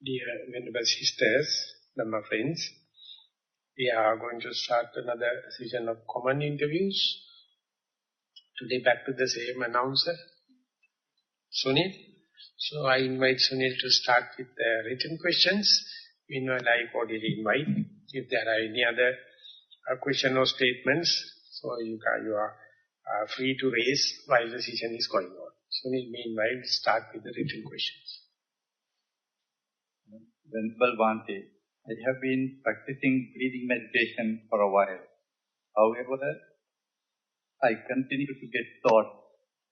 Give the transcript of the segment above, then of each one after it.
Dear Venerable Sisters, Dhamma friends, we are going to start another session of common interviews. Today back to the same announcer, Sunil. So I invite Sunil to start with the written questions. Meanwhile, I cordially invite if there are any other question or statements, so you are free to raise while the session is going on. Sunil, meanwhile, start with the written questions. Venerable Bhante, I have been practicing breathing meditation for a while. However, I continue to get thoughts,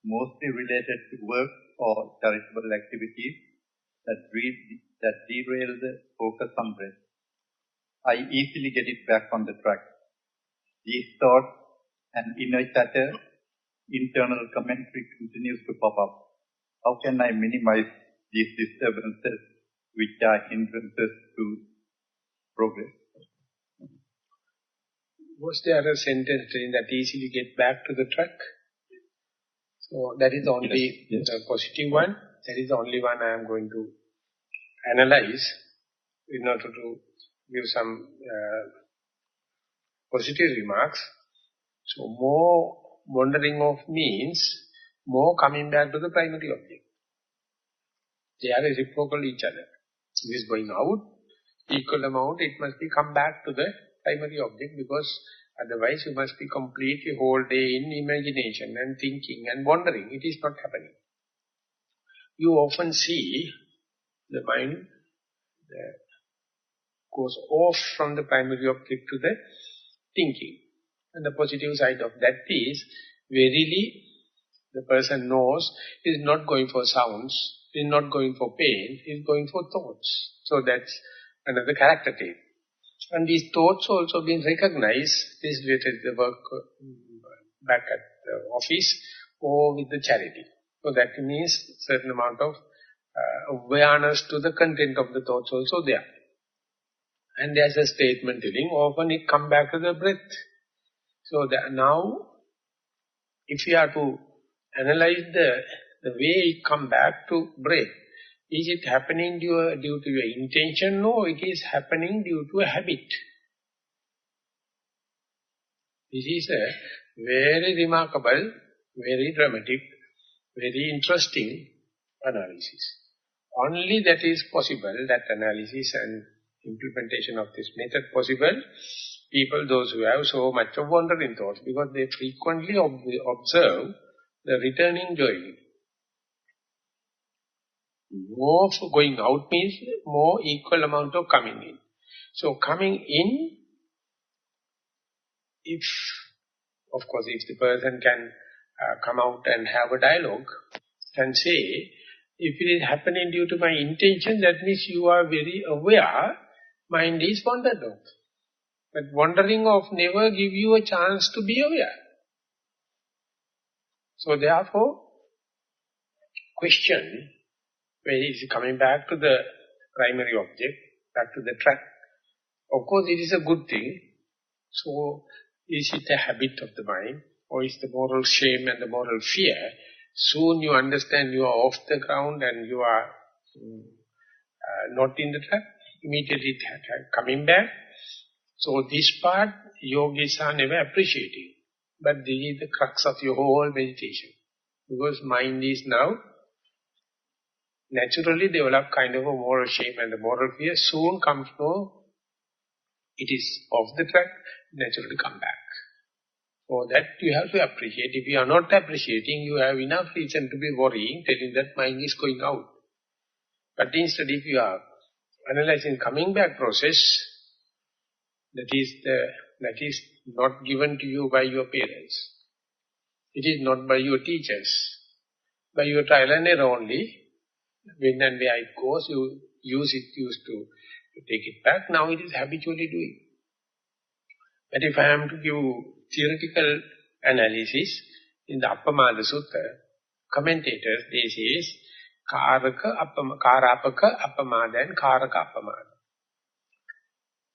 mostly related to work or charitable activities, that derail the focus on breath. I easily get it back on the track. These thoughts and inner chatter, internal commentary continues to pop up. How can I minimize these disturbances, which are hindrances to progress? Was there a sentence saying that easily get back to the track? So that is only the positive one. That is the only one I am going to analyze in order to give some positive remarks. So more wandering off means more coming back to the primary object. They are reciprocal each other. If it is going out, equal amount, it must be come back to the primary object, because otherwise you must be completely whole day in imagination and thinking and wandering. It is not happening. You often see the mind goes off from the primary object to the thinking. And the positive side of that is, verily, the person knows he is not going for sounds, he is not going for pain, he is going for thoughts. So that's another character trait. And these thoughts also being recognized, this is related to the work back at the office or with the charity. So that means certain amount of awareness to the content of the thoughts also there. And there's a statement telling, often it come back to the breath. So now, if you are to analyze the way it come back to breath, is it happening due to your intention? No, it is happening due to a habit. This is a very remarkable, very dramatic, very interesting analysis. Only that is possible, that analysis and implementation of this method possible, people, those who have so much of wandering thoughts, because they frequently observe the returning journey. More going out means more equal amount of coming in. So coming in, if the person can come out and have a dialogue, can say, if it is happening due to my intention, that means you are very aware, mind is wandered off. But wandering off never give you a chance to be aware. So therefore, question, where is coming back to the primary object, back to the track. Of course, it is a good thing. So, is it a habit of the mind, or is the moral shame and the moral fear? Soon you understand you are off the ground and you are not in the track. Immediately coming back. So this part, yogis are never appreciating. But this is the crux of your whole meditation. Because mind is now naturally develop kind of a moral shame and the moral fear. Soon comes to, it is off the track, naturally come back. For that you have to appreciate. If you are not appreciating, you have enough reason to be worrying, telling that mind is going out. But instead, if you are analyzing coming back process, that is not given to you by your parents. It is not by your teachers. By your trial and error only. When and where it goes, you used to take it back. Now it is habitually doing. But if I am to give theoretical analysis, in the Appamada Sutta, commentators, they say, Karapaka Appamada and Karaka Appamada.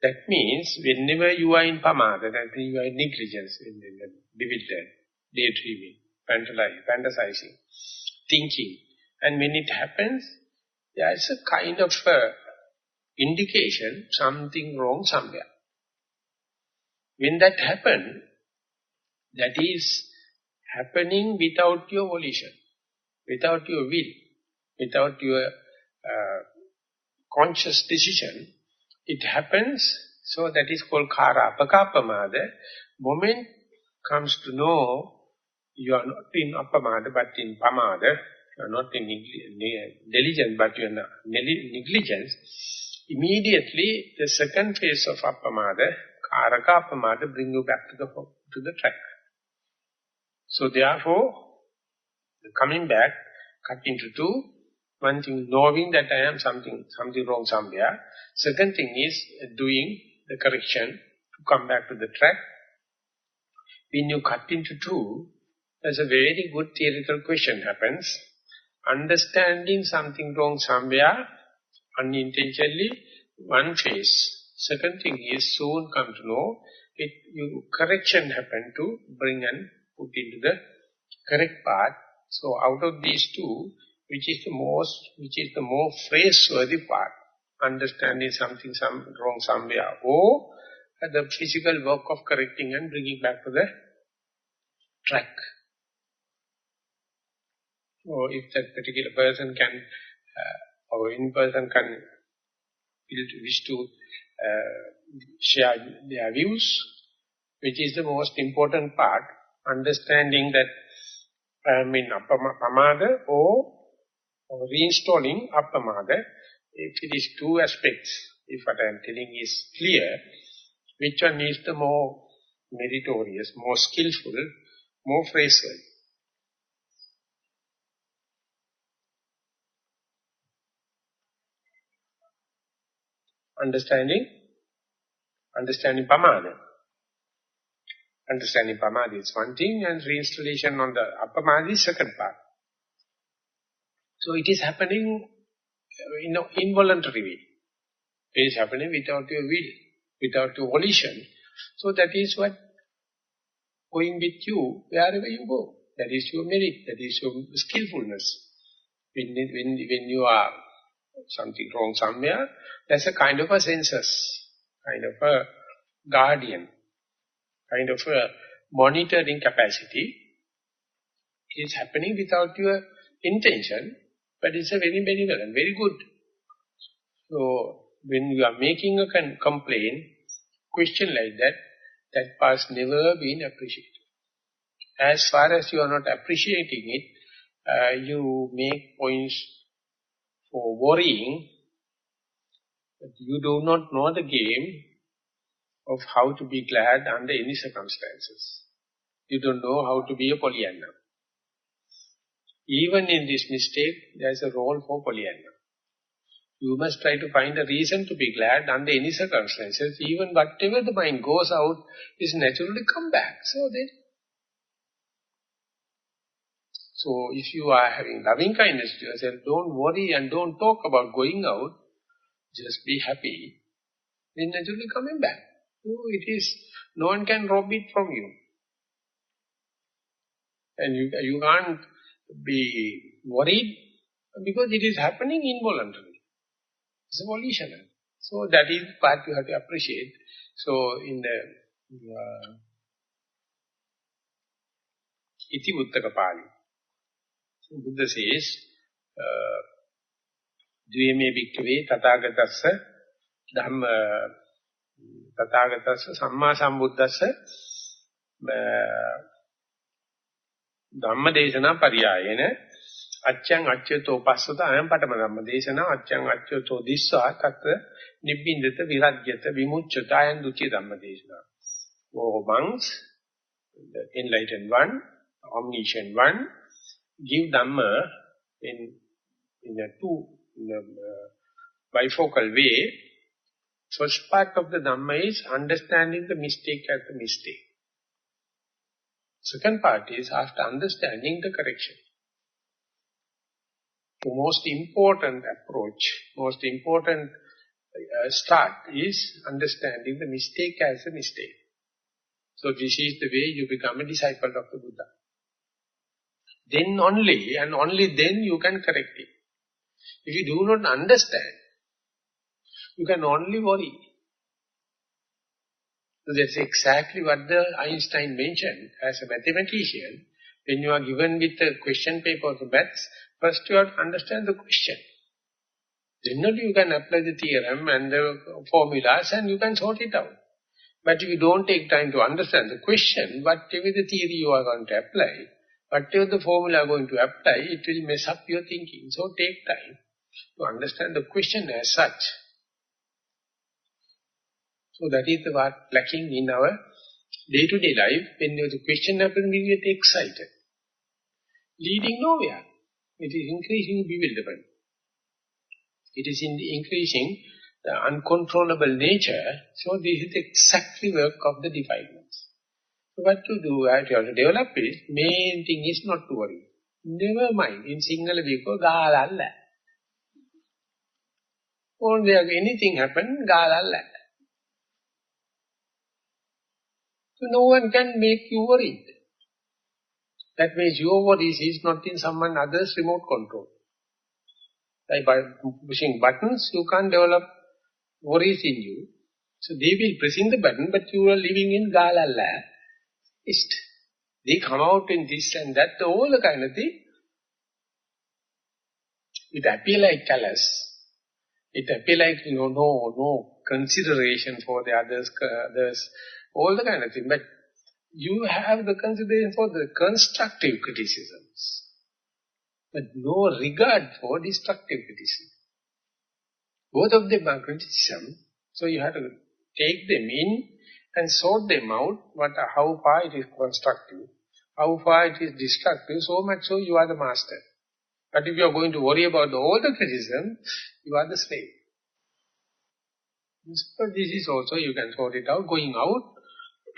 That means, whenever you are in Pamada, that means you are in negligence, in bewildered, daydreaming, fantasizing, thinking. And when it happens, there is a kind of indication something wrong somewhere. When that happens, that is happening without your volition, without your will, without your conscious decision. It happens, so that is called kara apakapamada. Moment comes to know you are not in apamada but in pamada, you are not in diligence but you are in negligence. Immediately the second phase of apamada, karaka apamada, bring you back to the track. So therefore, coming back, cut into two. One thing, knowing that I am something wrong somewhere. Second thing is doing the correction to come back to the track. When you cut into two, there's a very good theoretical question happens. Understanding something wrong somewhere, unintentionally, one phase. Second thing is soon come to know, correction happen to bring and put into the correct path. So out of these two, which is the more phraseworthy part? Understanding something wrong somewhere, or the physical work of correcting and bringing back to the track. Or if that particular person can, or any person can wish to share their views, which is the most important part, understanding that I am in pamada or reinstalling apamada. If it is two aspects, if what I am telling is clear, which one is the more meritorious, more skillful, more phraseworthy? Understanding pamada. Understanding pamada is one thing, and reinstallation on the apamada is second part. So it is happening in an involuntary way. It is happening without your will, without your volition. So that is what going with you wherever you go. That is your merit, that is your skillfulness. When you are something wrong somewhere, that's a kind of a census, kind of a guardian, kind of a monitoring capacity. It is happening without your intention, but it's a very benevolent, very good. So, when you are making a complaint, question like that, that part's never been appreciated. As far as you are not appreciating it, you make points for worrying, but you do not know the game of how to be glad under any circumstances. You don't know how to be a Pollyanna. Even in this mistake, there is a role for Pollyanna. You must try to find a reason to be glad under any circumstances. Even whatever the mind goes out is naturally come back. So if you are having loving kindness to yourself, don't worry and don't talk about going out. Just be happy. Then naturally coming back. So no one can rob it from you. And you can't be worried because it is happening involuntarily. It's a volitional. So that is part you have to appreciate. So in the Iti Uttaka Pali, Buddha says, Dveme bhikkhave tathagatassa Dhamma tathagatassa samma sambuddhassa Dhamma desana pariyayena Achyang acchato passata ayam patama Dhamma desana Achyang acchato dissa tatra nibbindata virajyata vimucchata ayam dutya Dhamma desana. O monks, the enlightened one, omniscient one, give Dhamma in a bifocal way. First part of the Dhamma is understanding the mistake as the mistake. Second part is after understanding the correction. The most important approach, most important start is understanding the mistake as a mistake. So this is the way you become a disciple of the Buddha. Then only, and only then you can correct it. If you do not understand, You can only worry. So that's exactly what the Einstein mentioned as a mathematician. When you are given with a question paper of maths, first you have to understand the question. Then only you can apply the theorem and the formulas and you can sort it out. But if you don't take time to understand the question, whatever the theory you are going to apply, whatever the formula you are going to apply, it will mess up your thinking. So take time to understand the question as such. So that is what lacking in our day-to-day life. When the question happens, we get excited. Leading nowhere. It is increasing bewilderment. It is increasing the uncontrollable nature. So this is exactly work of the defilements. So what to do? You have to develop it. Main thing is not to worry. Never mind. In Sinhala we call galalla. Only if anything happen, galalla. So no one can make you worried. That means your worries is not in someone other's remote control. Like by pushing buttons, you can't develop worries in you. So they will pressing the button, but you are living in galalla. They come out in this and that, all the kind of thing. It appear like callous. It appear like, no consideration for the others, all the kind of thing. But you have the consideration for the constructive criticisms, but no regard for destructive criticism. Both of them are criticism, so you have to take them in and sort them out, how far it is constructive, how far it is destructive, so much so you are the master. But if you are going to worry about all the criticism, you are the slave. So this is also, you can sort it out, going out.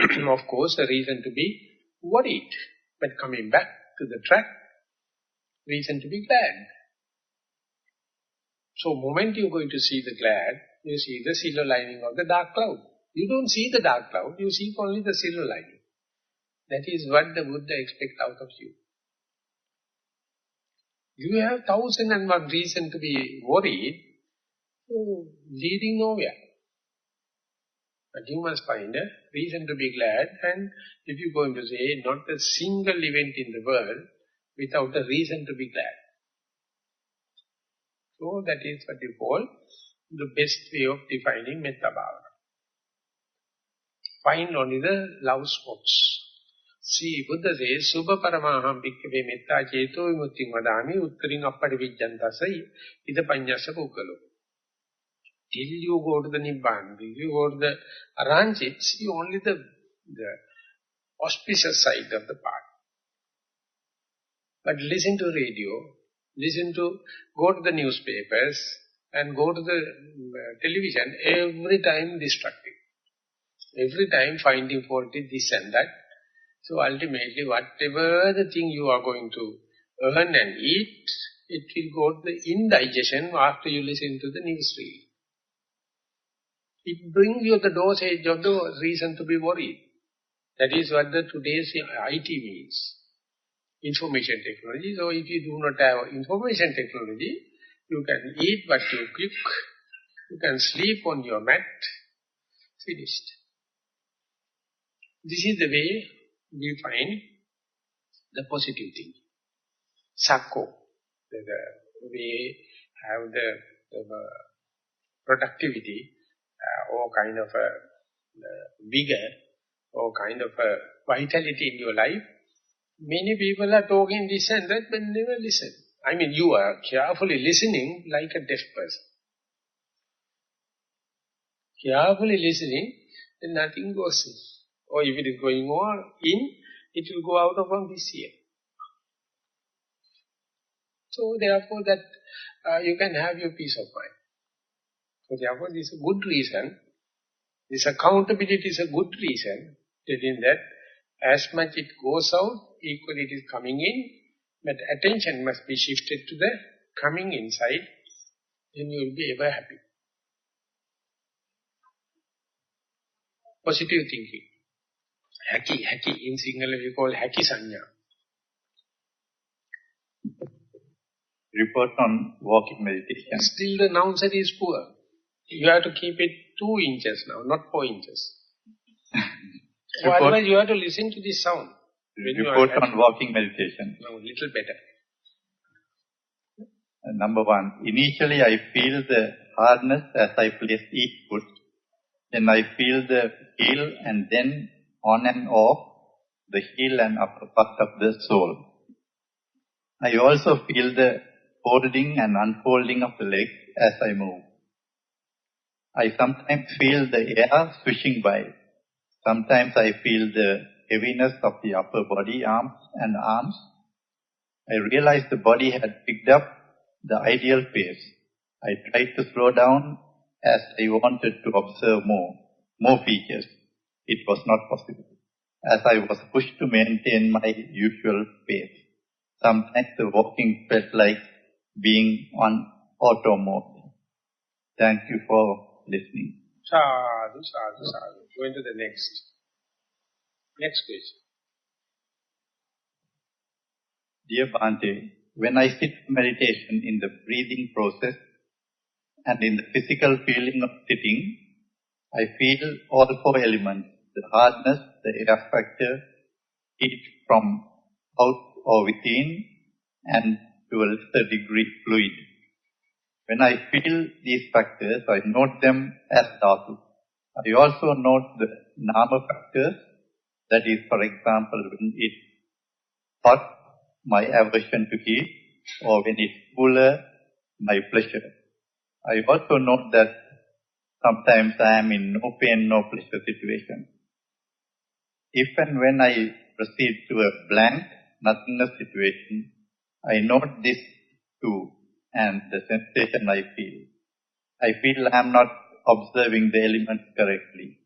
Of course, a reason to be worried. But coming back to the track, reason to be glad. So, moment you're going to see the glad, you see the silver lining of the dark cloud. You don't see the dark cloud, you see only the silver lining. That is what the Buddha expects out of you. You have 1,001 reason to be worried, leading nowhere. But you must find a reason to be glad, and if you're going to say, not a single event in the world without a reason to be glad. So that is what you call the best way of defining Metta Bhavana. Find only the love spots. See, Buddha says, Subha Paramaham Bhikkhave Metta Cheto Vimutting Vadami Uttaring Appadivijantasai Ida Panyasa Pukkalo. Till you go to the Nibbana, till you go to the Aranjit, see only the auspicious side of the path. But listen to radio, go to the newspapers and go to the television, every time destructive. Every time finding fault in this and that. So ultimately, whatever the thing you are going to earn and eat, it will go to the indigestion after you listen to the news reel. It brings you the dosage of the reason to be worried. That is what the today's IT means. Information technology. So if you do not have information technology, you can eat what you cook, you can sleep on your mat, finished. This is the way we find the positive thing. Sakko, we have the productivity or kind of a vigor or kind of a vitality in your life. Many people are talking this and that but never listen. I mean, you are carefully listening like a deaf person. Carefully listening, then nothing goes in. Or if it is going on in, it will go out of from this year. So therefore that you can have your peace of mind. So therefore this is a good reason. This accountability is a good reason. Telling that as much it goes out, equally it is coming in. But attention must be shifted to the coming inside. Then you will be ever happy. Positive thinking. Haki. In Sinhala we call haki sanya. Report on walking meditation. Still the noun set is poor. You have to keep it 2 inches now, not 4 inches. So otherwise you have to listen to this sound. Report on walking meditation. No, little better. Number 1, initially I feel the hardness as I place each foot. Then I feel the heel and then on and off the heel and upper part of the sole. I also feel the folding and unfolding of the legs as I move. I sometimes feel the air swishing by. Sometimes I feel the heaviness of the upper body, arms. I realized the body had picked up the ideal pace. I tried to slow down as I wanted to observe more features. It was not possible, as I was pushed to maintain my usual pace. Sometimes the walking felt like being on auto mode. Thank you for listening. Sadhu, sadhu, sadhu. Going to the next. Next question. Dear Bhante, when I sit meditation in the breathing process and in the physical feeling of sitting, I feel all 4 elements, the hardness, the air factor, heat from out or within, and to a lesser degree fluid. When I feel these factors, I note them as Dhathu. I also note the Nama factors, that is, for example, when it's hot, my aversion to heat, or when it's cooler, my pleasure. I also note that sometimes I am in no pain, no pleasure situation. If and when I proceed to a blank, nothingness situation, I note this too, and the sensation I feel. I feel I am not observing the elements correctly.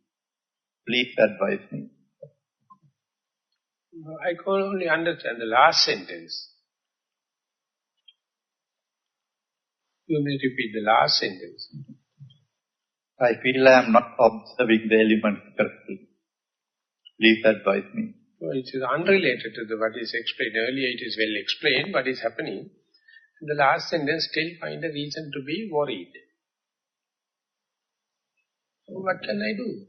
Please advise me. I can only understand the last sentence. You may repeat the last sentence. I feel I am not observing the elements correctly. Please advise me. So it is unrelated to what is explained earlier. It is well explained what is happening. In the last sentence still find a reason to be worried. So what can I do?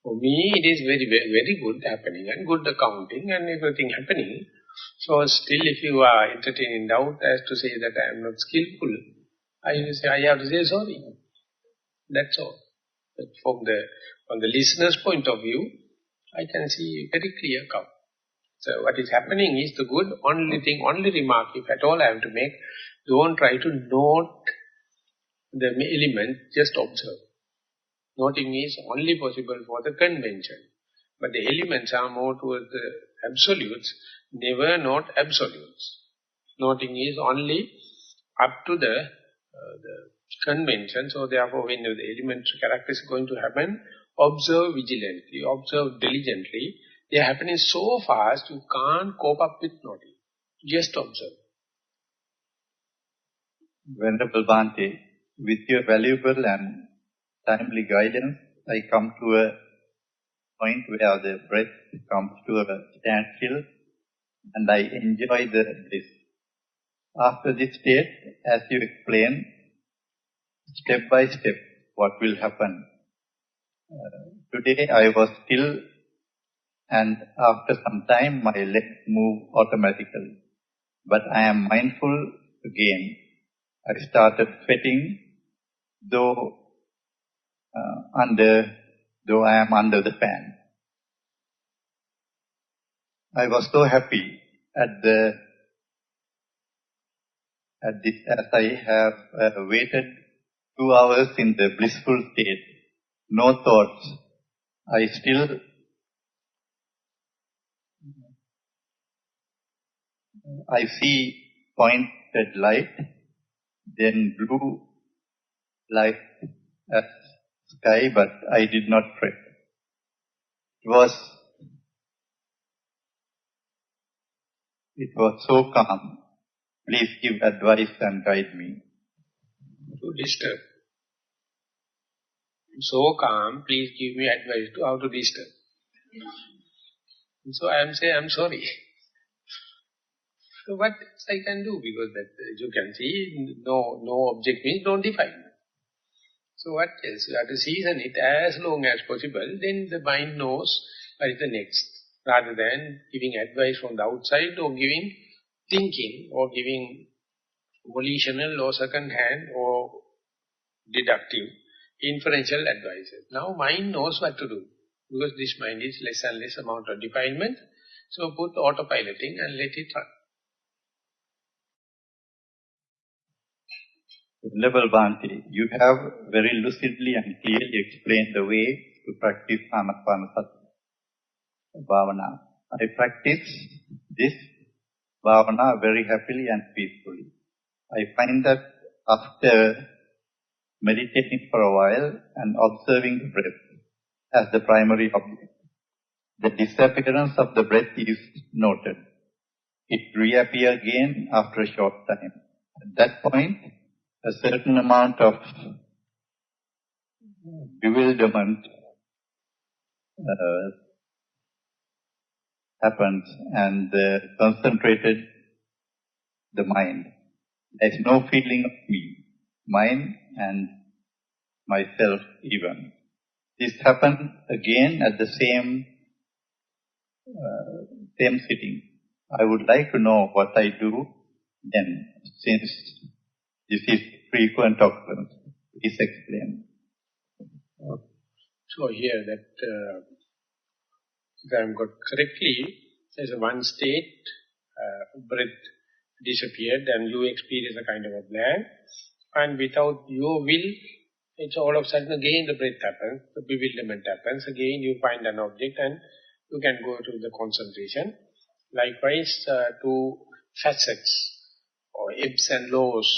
For me it is very, very good happening and good accounting and everything happening. So still if you are entertaining doubt as to say that I am not skillful, I have to say sorry. That's all. But from the listener's point of view, I can see very clear cut. So what is happening is the good only thing, only remark, if at all I have to make, don't try to note the element, just observe. Noting is only possible for the convention. But the elements are more towards the absolutes, never note absolutes. Noting is only up to the convention, so therefore when the element character is going to happen, observe vigilantly, observe diligently. They are happening so fast, you can't cope up with noting. Just observe. Venerable Bhante, with your valuable and timely guidance, I come to a point where the breath comes to a standstill and I enjoy the bliss. After this state, as you explain, step by step, what will happen. Today I was still, and after some time my legs move automatically. But I am mindful again. I started sweating, though I am under the fan. I was so happy at this, as I have waited 2 hours in the blissful state. No thoughts. I see pointed light, then blue light as sky, but I did not fret. It was so calm. Please give advice and guide me. To disturb. So calm, please give me advice to how to disturb. So I am saying, I am sorry. So what else I can do? Because that you can see, no object means don't define. So what else? You have to season it as long as possible, then the mind knows what is the next. Rather than giving advice from the outside or giving thinking or giving volitional or second hand or deductive, inferential advices. Now mind knows what to do. Because this mind is less and less amount of defilement. So put autopiloting and let it run. Venerable Bhante, you have very lucidly and clearly explained the way to practice Anapanasati Bhavana. I practice this Bhavana very happily and peacefully. I find that after meditating for a while and observing the breath as the primary object, the disappearance of the breath is noted. It reappears again after a short time. At that point, a certain amount of bewilderment happens and concentrated the mind. There is no feeling of me, mine and myself even. This happened again at the same sitting. I would like to know what I do then, since this is frequent occurrence. Please explain. So here that, if I am got correctly, there's a one state, breath disappeared and you experience a kind of a blank, and without your will, it's all of a sudden again the breath happens, the bewilderment happens, again you find an object and you can go to the concentration. Likewise, two facets or ebbs and lows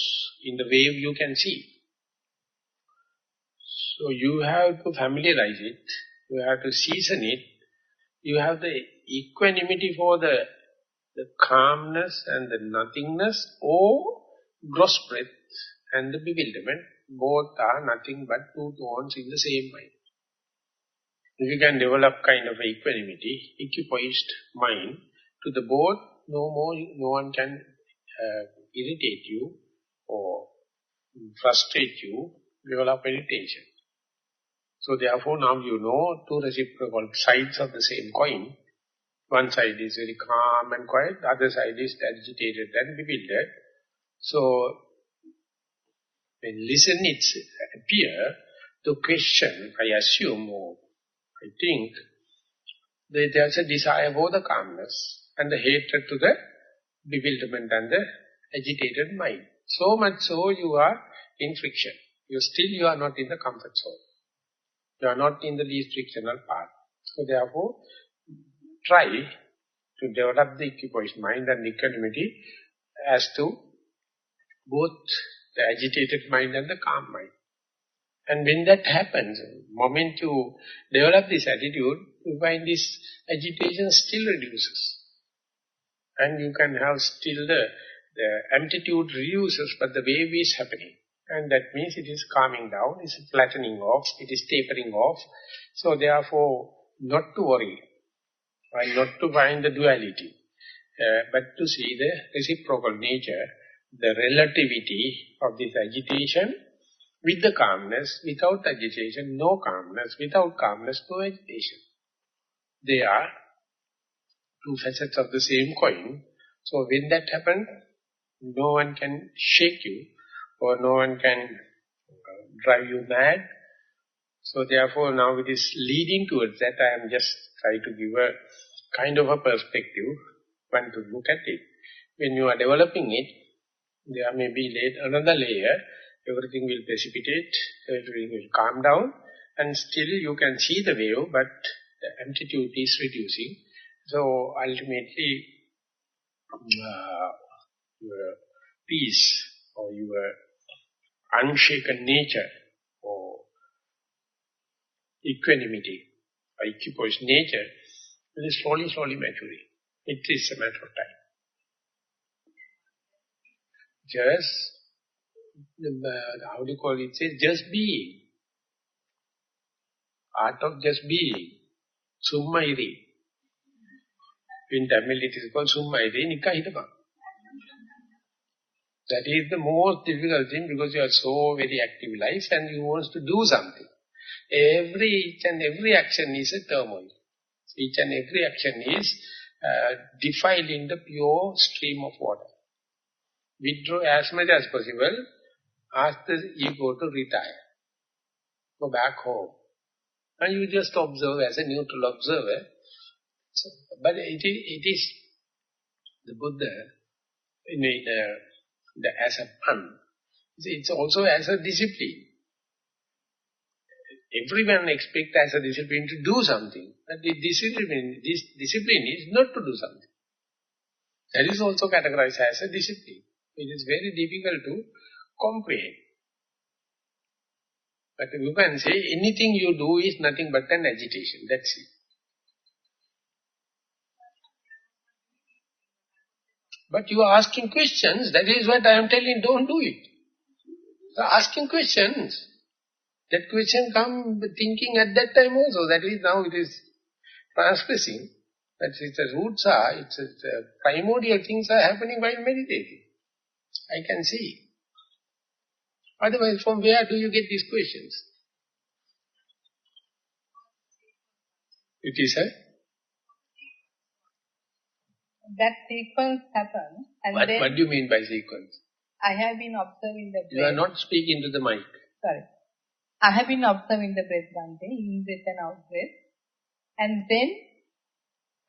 in the wave you can see. So you have to familiarize it, you have to season it, you have the equanimity for the calmness and the nothingness or gross breath and the bewilderment. Both are nothing but two tones in the same mind. If you can develop kind of equanimity, equipoised mind to the both, no one can irritate you or frustrate you, develop irritation. So therefore now you know two reciprocal sides of the same coin. One side is very calm and quiet, the other side is agitated and bewildered. So when listen it appear, the question, I assume or I think, that there's a desire for the calmness and the hatred to the bewilderment and the agitated mind. So much so you are in friction. You are not in the comfort zone. You are not in the least frictional part. So therefore, try to develop the equipoised mind and equanimity as to both the agitated mind and the calm mind. And when that happens, the moment you develop this attitude, you find this agitation still reduces. And you can have still the amplitude reduces, but the wave is happening. And that means it is calming down, it is flattening off, it is tapering off. So therefore, not to worry, and not to find the duality, but to see the reciprocal nature, the relativity of this agitation with the calmness, without agitation, no calmness, without calmness, no agitation. They are two facets of the same coin. So when that happens, no one can shake you, or no one can drive you mad. So therefore now it is leading towards that. I am just trying to give a kind of a perspective, one to look at it. When you are developing it, there may be another layer, everything will precipitate, everything will calm down, and still you can see the wave, but the amplitude is reducing. So ultimately, your peace or your unshaken nature or equanimity or equipoised nature will slowly maturing. It is a matter of time. Just, how do you call it, just being. Art of just being. Summa iri. In Tamil it is called Summa iri, nikka hitama. That is the most difficult thing because you are so very active life and you want to do something. Each and every action is a turmoil. Each and every action is defiling the pure stream of water. Withdraw as much as possible, ask the ego to retire. Go back home. And you just observe as a neutral observer. So, but it is the Buddha, as a fun. It's also as a discipline. Everyone expects as a discipline to do something. But this discipline is not to do something. That is also categorized as a discipline. It is very difficult to comprehend. But you can say anything you do is nothing but an agitation. That's it. But you are asking questions. That is what I am telling. Don't do it. So asking questions. That question come thinking at that time also. That is now it is transgressing. That is the roots are, it's primordial things are happening while meditating. I can see. Otherwise, from where do you get these questions? It is a... That sequence happens. And what do you mean by sequence? I have been observing the breath. You are not speaking to the mic. Sorry. I have been observing the breath one day, in breath and out breath. And then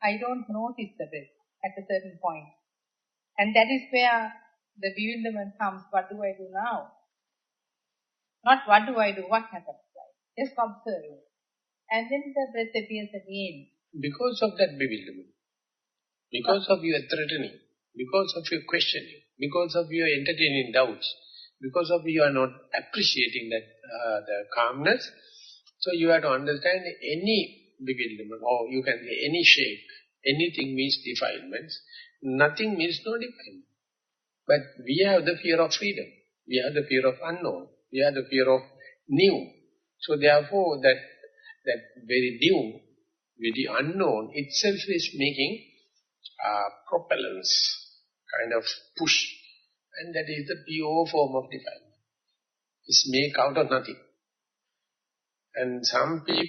I don't notice the breath at a certain point. And that is where the bewilderment comes. What do I do now? Not what do I do, what happens? Just observing. And then the breath appears again. Because of that bewilderment, because of your threatening, because of your questioning, because of your entertaining doubts, because of you are not appreciating that the calmness, so you have to understand any bewilderment, or you can say any shake, anything means defilements, nothing means no defilement. But we have the fear of freedom, we have the fear of unknown, we have the fear of new. So therefore that very new, very unknown itself is making propellants, kind of push. And that is the pure form of defilement. It's made out of nothing. And some people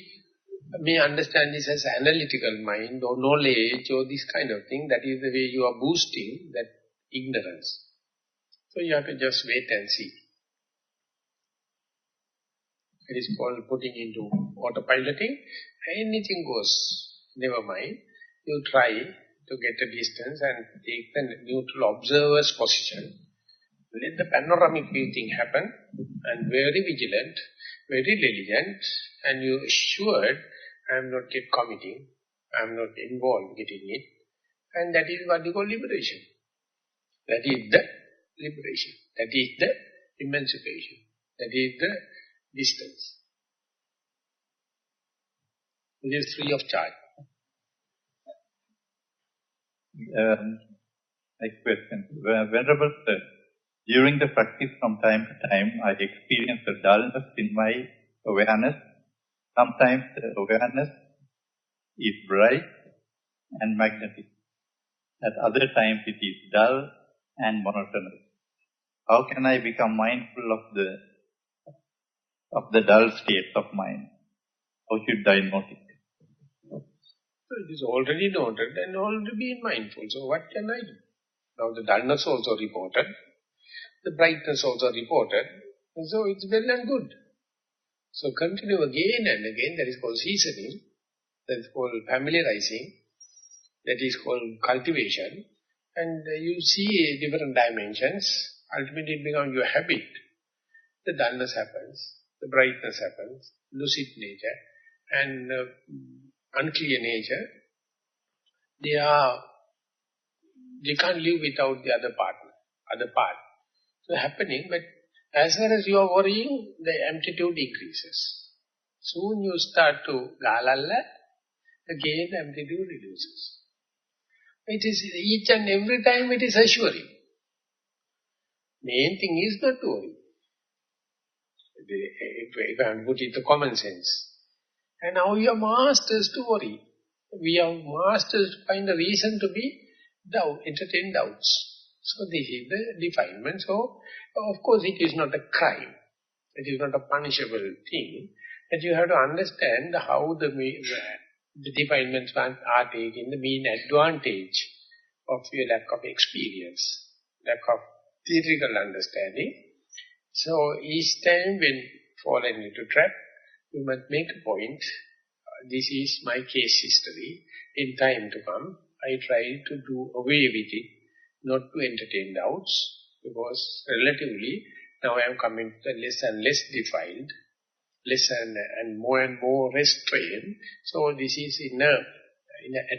may understand this as analytical mind or knowledge or this kind of thing. That is the way you are boosting that ignorance. So you have to just wait and see. It is called putting into autopiloting. Anything goes, never mind. You try to get a distance and take the neutral observer's position. Let the panoramic view thing happen and very vigilant, very diligent, and you assured, I am not yet committing, I am not involved getting it. And that is what you call liberation. That is the liberation. That is the emancipation. That is the distance. It is free of charge. Next question. Venerable Sir, during the practice from time to time, I experience a dullness in my awareness. Sometimes the awareness is bright and magnetic. At other times it is dull and monotonous. How can I become mindful of the dull states of mind? How should I note it? So it is already noted and already been mindful. So what can I do? Now the dullness also reported. The brightness also reported, and so it's well and good. So continue again and again, that is called seasoning, that is called familiarizing, that is called cultivation, and you see different dimensions, ultimately it becomes your habit. The dullness happens, the brightness happens, lucid nature, and unclear nature, they can't live without the other part. So happening, but as far as you are worrying, the amplitude increases. Soon you start to la-la-la, again amplitude reduces. It is each and every time it is assuring. Main thing is not to worry. If I put it to common sense. And now we are masters to worry. We are masters to find a reason to be entertain doubts. So this is the defilement. So, of course, it is not a crime. It is not a punishable thing. But you have to understand how the defilements are taking the main advantage of your lack of experience, lack of theoretical understanding. So each time when fallen into trap, you must make a point. This is my case history. In time to come, I try to do away with it, not to entertain doubts, because relatively now I am coming to less and less defiled, less and more restrained. So this is in an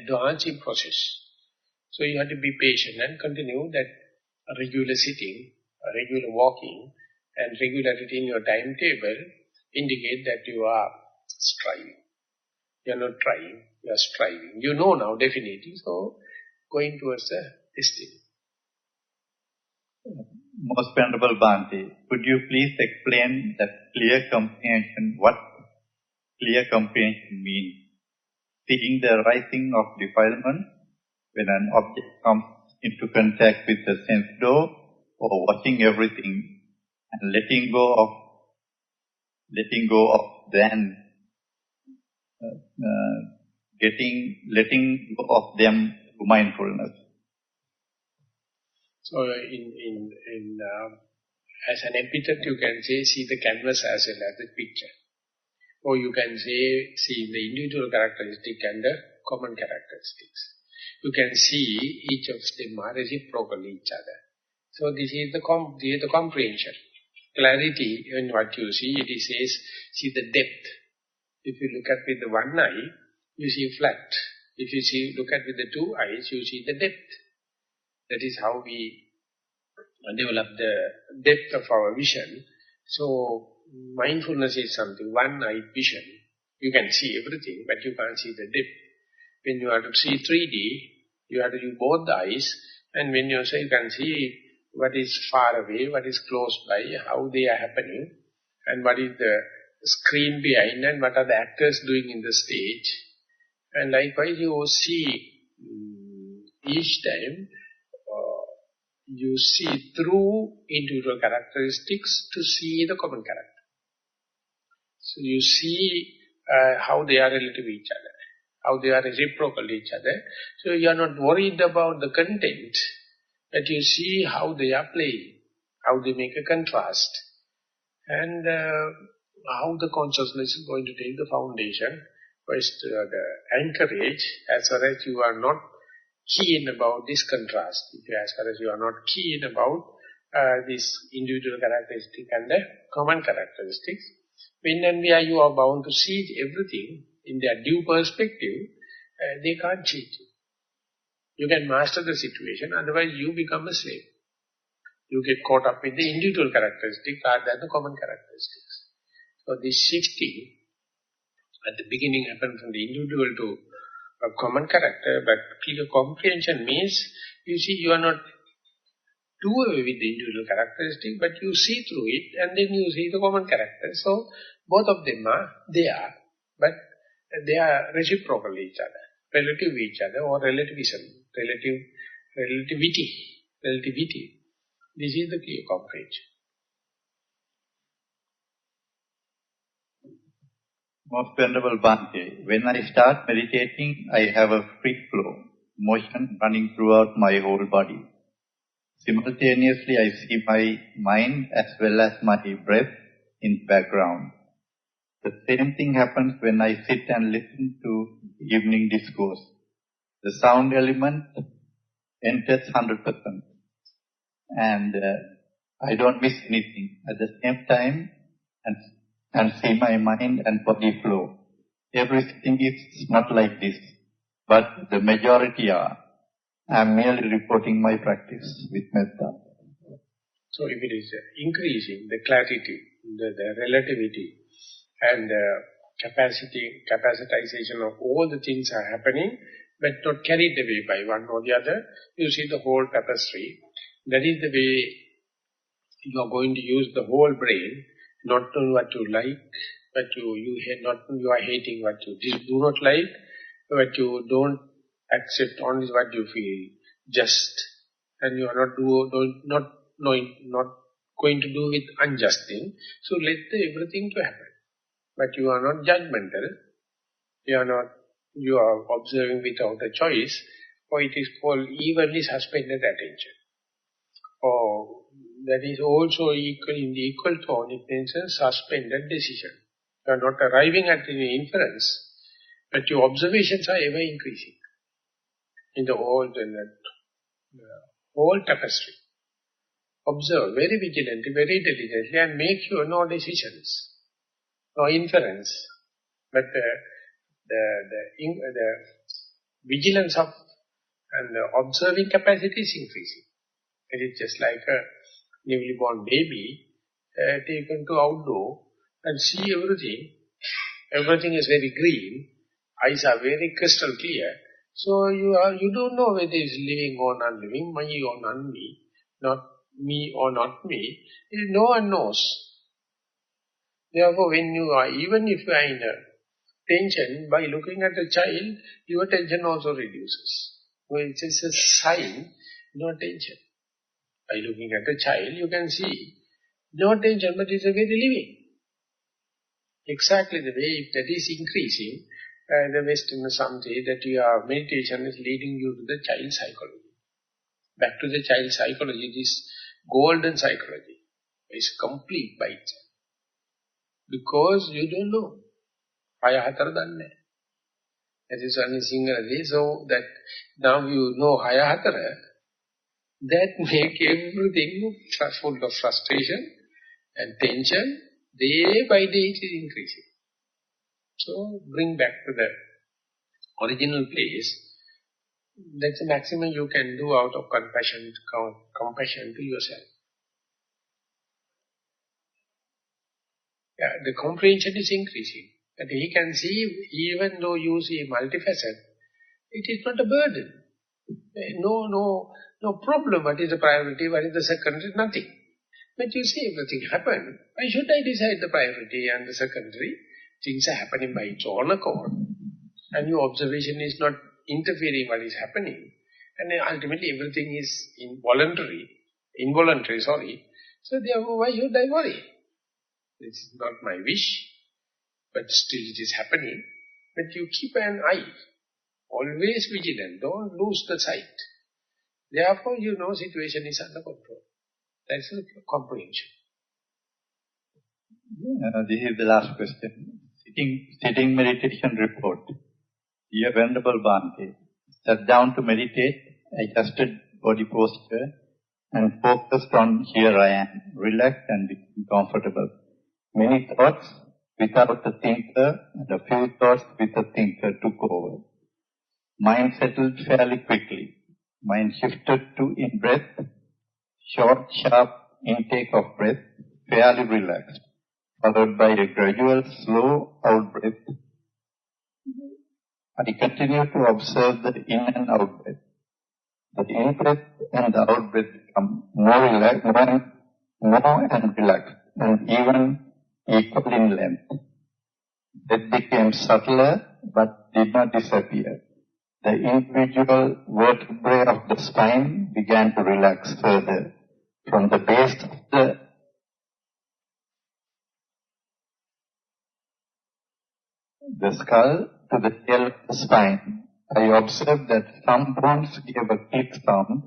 advancing process. So you have to be patient and continue that regular sitting, regular walking, and regularity in your timetable indicate that you are striving. You are not trying, you are striving. You know now definitely, so going towards the destiny. Most Venerable Bhante, could you please explain that clear comprehension, what clear comprehension means? Seeing the rising of defilement when an object comes into contact with the sense door, or watching everything and letting go of then letting go of them to mindfulness. So as an epithet you can say, see the canvas as well as the picture. Or you can say, see the individual characteristic and the common characteristics. You can see each of them are reciprocal each other. So this is the comprehension. Clarity in what you see, it says, see the depth. If you look at with the one eye, you see flat. If you look at with the two eyes, you see the depth. That is how we develop the depth of our vision. So, mindfulness is something, one-eyed vision. You can see everything, but you can't see the depth. When you have to see 3D, you have to use both the eyes, and when you say you can see what is far away, what is close by, how they are happening, and what is the screen behind, and what are the actors doing in the stage. And likewise, you see each time, you see through individual characteristics to see the common character. So you see how they are relative to each other, how they are reciprocal to each other. So you are not worried about the content, but you see how they are playing, how they make a contrast, and how the consciousness is going to take the foundation, first the anchorage, as far as you are not keen about this contrast, as far as you are not keen about this individual characteristic and the common characteristics. When and where you are bound to see everything in their due perspective, they can't change you. You can master the situation, otherwise you become a slave. You get caught up with the individual characteristic rather than the common characteristics. So this shifting at the beginning happened from the individual to a common character, but clear comprehension means you see you are not do away with the individual characteristic, but you see through it and then you see the common character. So both of them are there, but they are reciprocal each other, relative each other, or relativism, relativity. This is the clear comprehension. Most Venerable Bhante, when I start meditating, I have a free flow, motion running throughout my whole body. Simultaneously, I see my mind as well as my breath in the background. The same thing happens when I sit and listen to evening discourse. The sound element enters 100%. And I don't miss anything. At the same time, and see my mind and body flow. Everything is not like this, but the majority are. I am merely reporting my practice with metta. So if it is increasing, the clarity, the relativity, and the capacitization of all the things are happening, but not carried away by one or the other, you see the whole tapestry. That is the way you are going to use the whole brain, not only what you like, but you are hating what you do not like, but you don't accept only what you feel just, and you are not going to do with unjust thing. So let everything to happen. But you are not judgmental. You are observing without a choice, or it is called evenly suspended attention. Or that is also equal in the equal tone, it means a suspended decision. You are not arriving at any inference, but your observations are ever increasing in the whole tapestry. Observe very vigilantly, very diligently, and make no decisions, no inference. But the vigilance of and the observing capacity is increasing. It is just like a newly born baby taken to outdoor and see everything. Everything is very green. Eyes are very crystal clear. So you don't know whether it is living or non-living, me or non-me, not me or not me. No one knows. Therefore, when you are, even if you are in a tension, by looking at the child, your tension also reduces. So it is a sign, no tension. By looking at the child, you can see, no tension, but it is a very living. Exactly the way, if that is increasing, the Westerners some say that your meditation is leading you to the child psychology. Back to the child psychology, this golden psychology is complete by itself. Because you don't know. That is only single way, so that now you know Haya Hatara, that make everything full of frustration and tension. Day by day it is increasing. So bring back to the original place. That's the maximum you can do out of compassion to yourself. Yeah, the comprehension is increasing. But he can see, even though you see multifaceted, it is not a burden. No problem. What is the priority, what is the secondary, nothing. But you see everything happen. Why should I decide the priority and the secondary? Things are happening by its own accord. And your observation is not interfering what is happening. And then ultimately everything is involuntary. So therefore, why should I worry? This is not my wish, but still it is happening. But you keep an eye, always vigilant, don't lose the sight. Therefore, you know situation is under control. That's a comprehension. This is the last question. Sitting meditation report. Dear Venerable Bhante, sat down to meditate, adjusted body posture, and focused on here I am, relaxed and comfortable. Many thoughts without a thinker, and a few thoughts with a thinker took over. Mind settled fairly quickly. Mind shifted to in-breath, short, sharp intake of breath, fairly relaxed, followed by a gradual, slow out-breath. I continue to observe the in and out-breath. The in-breath and the out-breath become more and relaxed, and even equal in length. It became subtler, but did not disappear. The individual vertebrae of the spine began to relax further, from the base of the skull to the tail of the spine. I observed that some bones gave a click sound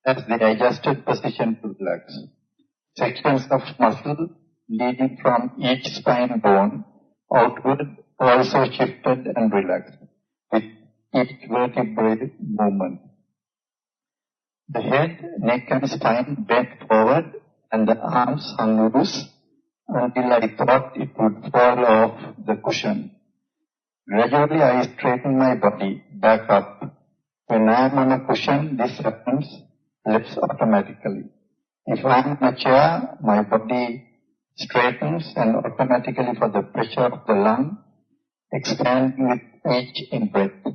as they adjusted position to relax. Sections of muscle leading from each spine bone outward also shifted and relaxed with each vertebrae movement. The head, neck and spine bent forward and the arms hung loose until I thought it would fall off the cushion. Gradually I straightened my body back up. When I am on a cushion, this happens less automatically. If I am in a chair, my body straightens and automatically for the pressure of the lung, expanding with each in-breath.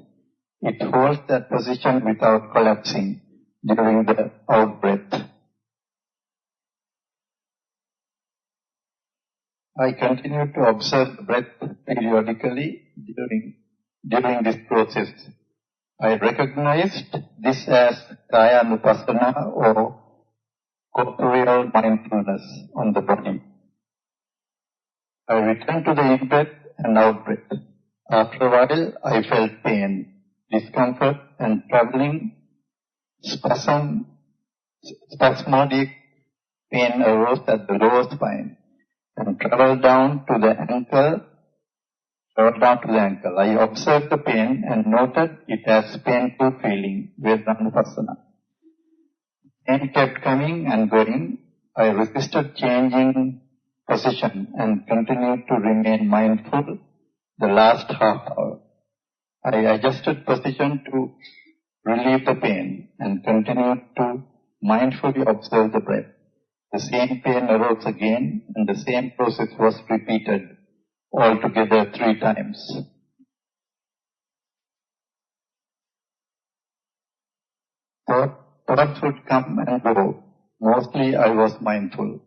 It holds that position without collapsing during the out-breath. I continue to observe the breath periodically during this process. I recognized this as Kaya Nupassana or corporeal mindfulness on the body. I returned to the in-breath and out-breath. After a while, I felt pain, discomfort, and troubling spasmodic pain arose at the lower spine and traveled down to the ankle. I observed the pain and noted it as painful feeling, Vedanupasana. Pain kept coming and going. I resisted changing position and continued to remain mindful the last half hour. I adjusted position to relieve the pain and continued to mindfully observe the breath. The same pain arose again and the same process was repeated altogether 3 times. Thoughts would come and go. Mostly I was mindful.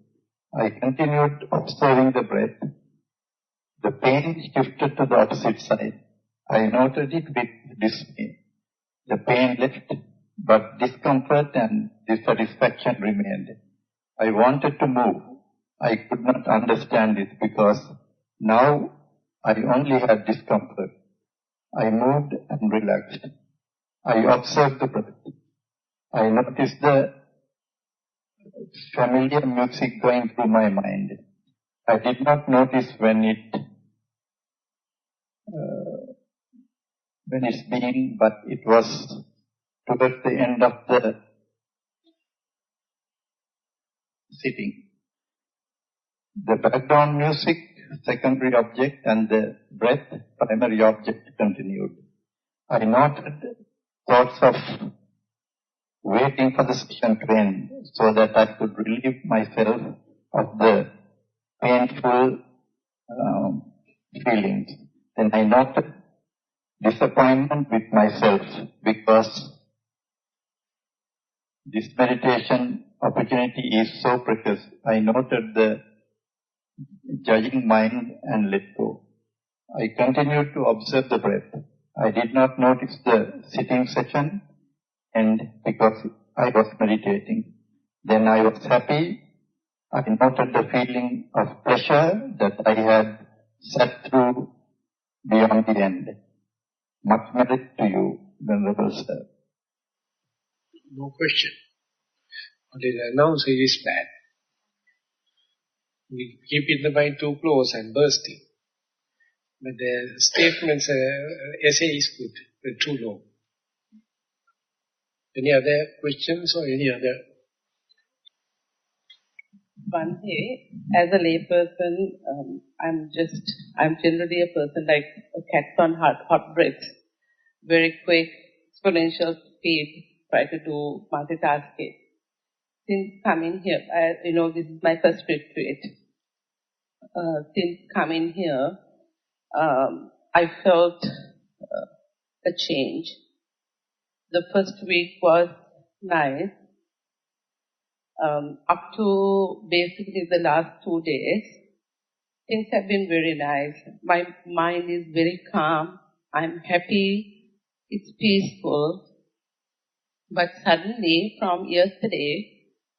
I continued observing the breath. The pain shifted to the opposite side. I noted it with dismay. The pain left, but discomfort and dissatisfaction remained. I wanted to move. I could not understand it because now I only had discomfort. I moved and relaxed. I observed the breath. I noticed the familiar music going through my mind. I did not notice when it's being, but it was towards the end of the sitting. The background music, secondary object, and the breath, primary object, continued. I noted thoughts of waiting for the session to end so that I could relieve myself of the painful feelings. Then I noted disappointment with myself because this meditation opportunity is so precious. I noted the judging mind and let go. I continued to observe the breath. I did not notice the sitting session and because I was meditating. Then I was happy. I noted the feeling of pleasure that I had sat through beyond the end. Much merit to you, Venerable Sir. No question. What is announced is bad. We keep in the mind too close and bursting. But the statements, essay is good, but too long. Any other questions or any other? One day, as a layperson, I'm generally a person like a cat on hot breath. Very quick, exponential speed, try to do multitasking. Since coming here, this is my first retreat. Since coming here, I felt a change. The first week was nice. Up to basically the last 2 days, things have been very nice. My mind is very calm. I'm happy. It's peaceful. But suddenly, from yesterday,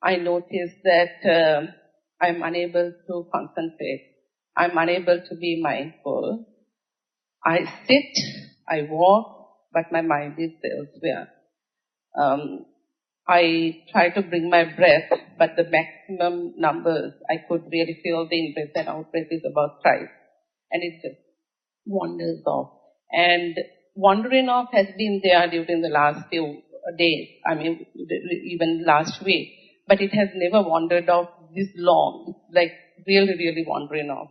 I noticed that I'm unable to concentrate. I'm unable to be mindful. I sit, I walk, but my mind is elsewhere. I try to bring my breath, but the maximum numbers, I could really feel the in-breath and out-breath is about 5. And it just wanders off. And wandering off has been there during the last few days, even last week. But it has never wandered off this long. It's like really, really wandering off.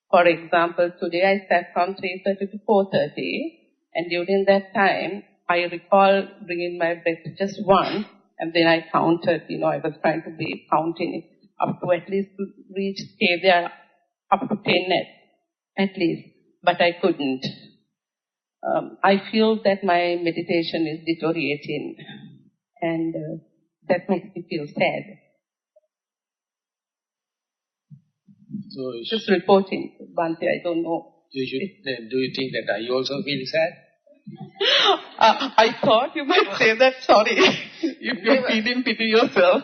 For example, today I sat from 3:30 to 4:30, and during that time, I recall bringing my breath just once, and then I counted, I was trying to be counting it up to at least stay there up to 10 at least, but I couldn't. I feel that my meditation is deteriorating, and that makes me feel sad. So just reporting, Bhante, I don't know. Do you think that I also feel sad? I thought you might say that, sorry, if you're feeling pity yourself.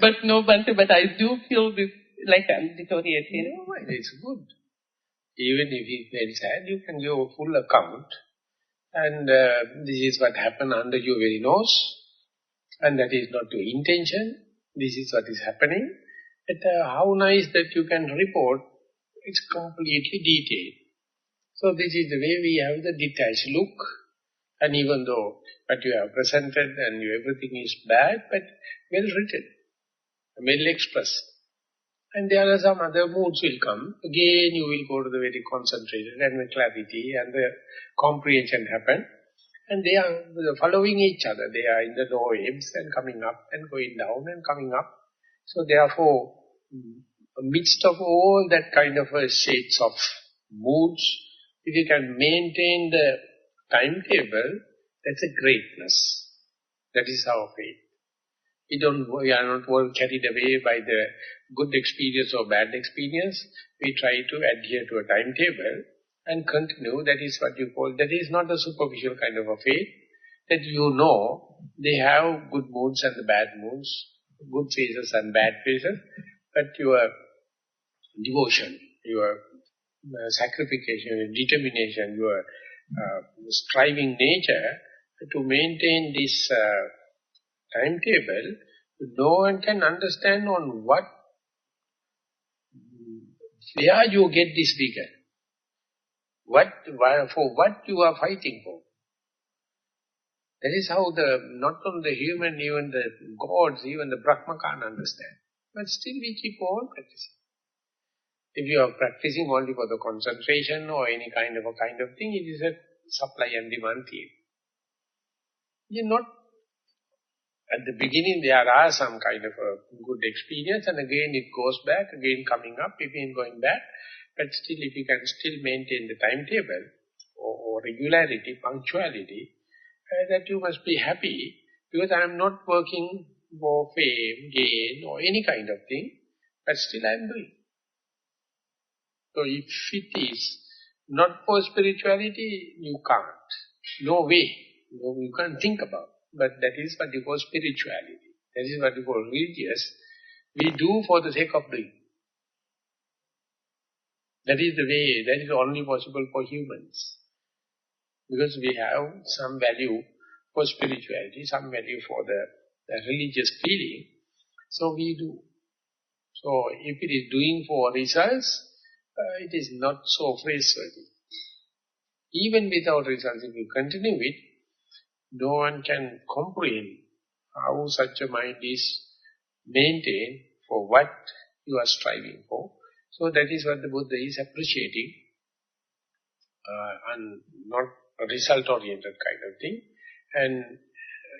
But no, Bhante, but I do feel this, like I'm deteriorating. No, it's good. Even if he felt sad, you can give a full account. And this is what happened under your very nose. And that is not your intention. This is what is happening. But how nice that you can report. It's completely detailed. So this is the way we have the detached look. And even though what you have presented and everything is bad, but well written, well expressed. And there are some other moods will come. Again you will go to the very concentrated and the clarity and the comprehension happen. And they are following each other. They are in the low ebbs and coming up and going down and coming up. So therefore, amidst of all that kind of shades of moods, if you can maintain the timetable, that's a greatness. That is our faith. We are not all carried away by the good experience or bad experience. We try to adhere to a timetable and continue. That is what you call, that is not a superficial kind of a faith, that you know they have good moods and the bad moods, good phases and bad phases, but your devotion, your sacrification, your determination, your striving nature to maintain this timetable, no one can understand on where you get this figure. For what you are fighting for. That is how not only the human, even the gods, even the Brahma can't understand. But still we keep on practicing. If you are practicing only for the concentration or any kind of thing, it is a supply and demand theory. You're not, at the beginning there are some kind of a good experience and again it goes back, again coming up, again going back. But still, if you can still maintain the timetable or regularity, punctuality, that you must be happy because I am not working for fame, gain or any kind of thing, but still I am doing. So if it is not for spirituality, you can't. No way. No, you can't think about. But that is what you call spirituality. That is what you call religious. We do for the sake of doing. That is the way, that is only possible for humans. Because we have some value for spirituality, some value for the religious feeling. So we do. So if it is doing for results, it is not so praiseworthy. Even without results, if you continue it, no one can comprehend how such a mind is maintained for what you are striving for. So that is what the Buddha is appreciating, and not a result-oriented kind of thing. And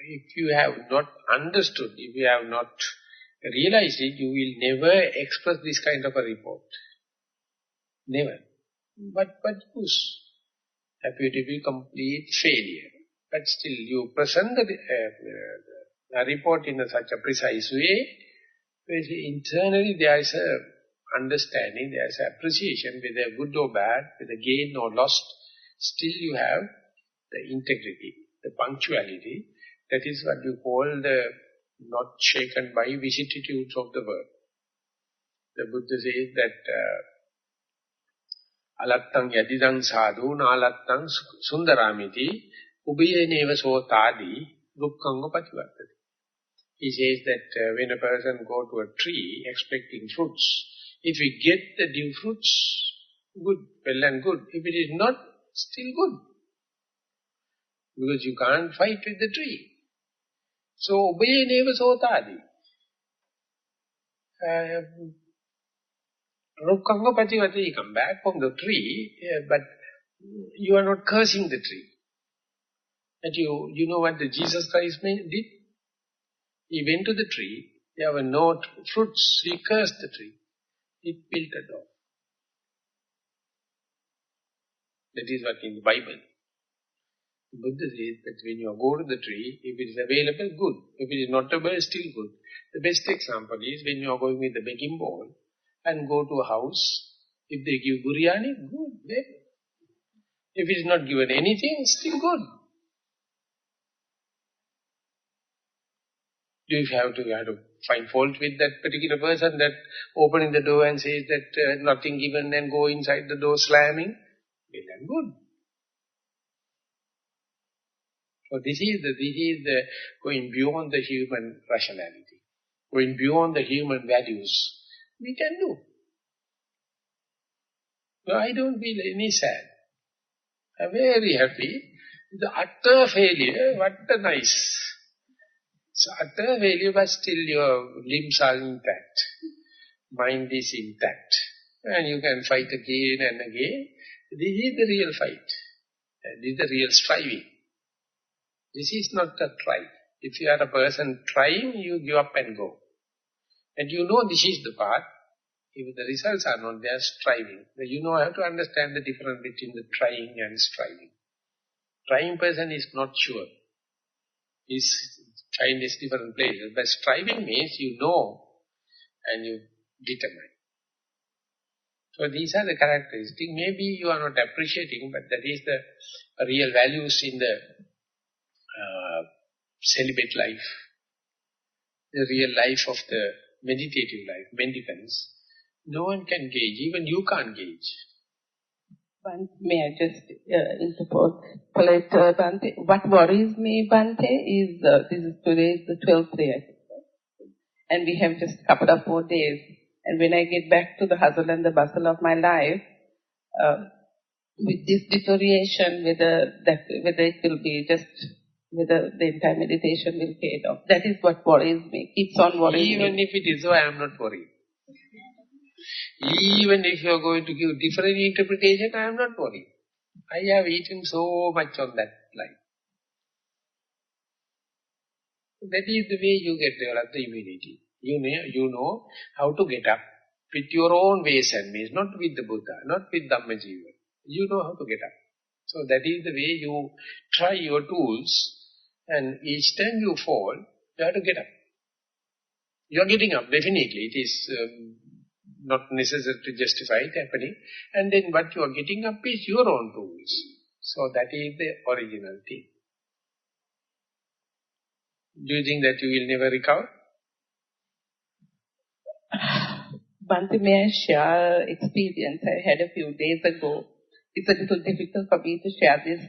if you have not understood, if you have not realized it, you will never express this kind of a report. Never. But use? Appear to be complete failure. But still you present the report in such a precise way, where internally there is a understanding, there is appreciation, whether good or bad, whether gain or lost, still you have the integrity, the punctuality. That is what you call the not shaken by vicissitudes of the world. The Buddha says that alattang yadidang sadhu nalattang sundaramiti ubiyeneva sotadi dukkanga pativattati. He says that when a person go to a tree expecting fruits, if we get the due fruits, good, well and good. If it is not, still good. Because you can't fight with the tree. So, ubayeneva sotadi. Rukkanga pativati, you come back from the tree, but you are not cursing the tree. But you know what the Jesus Christ did? He went to the tree, there were no fruits, he cursed the tree. It wilted off. That is what in the Bible. The Buddha says that when you go to the tree, if it is available, good. If it is not available, still good. The best example is when you are going with the begging bowl and go to a house, if they give biryani, good, very. If it is not given anything, still good. Do you have to find fault with that particular person that opening the door and says that nothing given and go inside the door slamming? Well and good. So this is the going beyond the human rationality, going beyond the human values. We can do. So I don't feel any sad. I'm very happy. The utter failure, what a nice. So utter failure, but still your limbs are intact. Mind is intact. And you can fight again and again. This is the real fight. This is the real striving. This is not a try. If you are a person trying, you give up and go. And you know this is the path. If the results are not there, striving. You know how to understand the difference between the trying and striving. Trying person is not sure. He's trying these different places. But striving means you know and you determine. So these are the characteristics. Maybe you are not appreciating, but that is the real values in the celibate life. The real life of the meditative life, mendicants. No one can gauge, even you can't gauge. May I just interpose? Bhante, what worries me, Bhante, is today is the 12th day, I think. And we have just a couple of more days. And when I get back to the hustle and the bustle of my life, with this deterioration, whether it will be just, whether the entire meditation will fade off. That is what worries me, keeps on worrying me. Even if it is so, I am not worried. Even if you are going to give different interpretation, I am not worried. I have eaten so much on that line. That is the way you get develop the immunity. You know how to get up with your own ways and means, not with the Buddha, not with Dhammajiva. You know how to get up. So that is the way you try your tools, and each time you fall, you have to get up. You are getting up, definitely. It is not necessary to justify it happening. And then what you are getting up is your own tools. So that is the original thing. Do you think that you will never recover? Bhante, may I share experience I had a few days ago? It's a little difficult for me to share this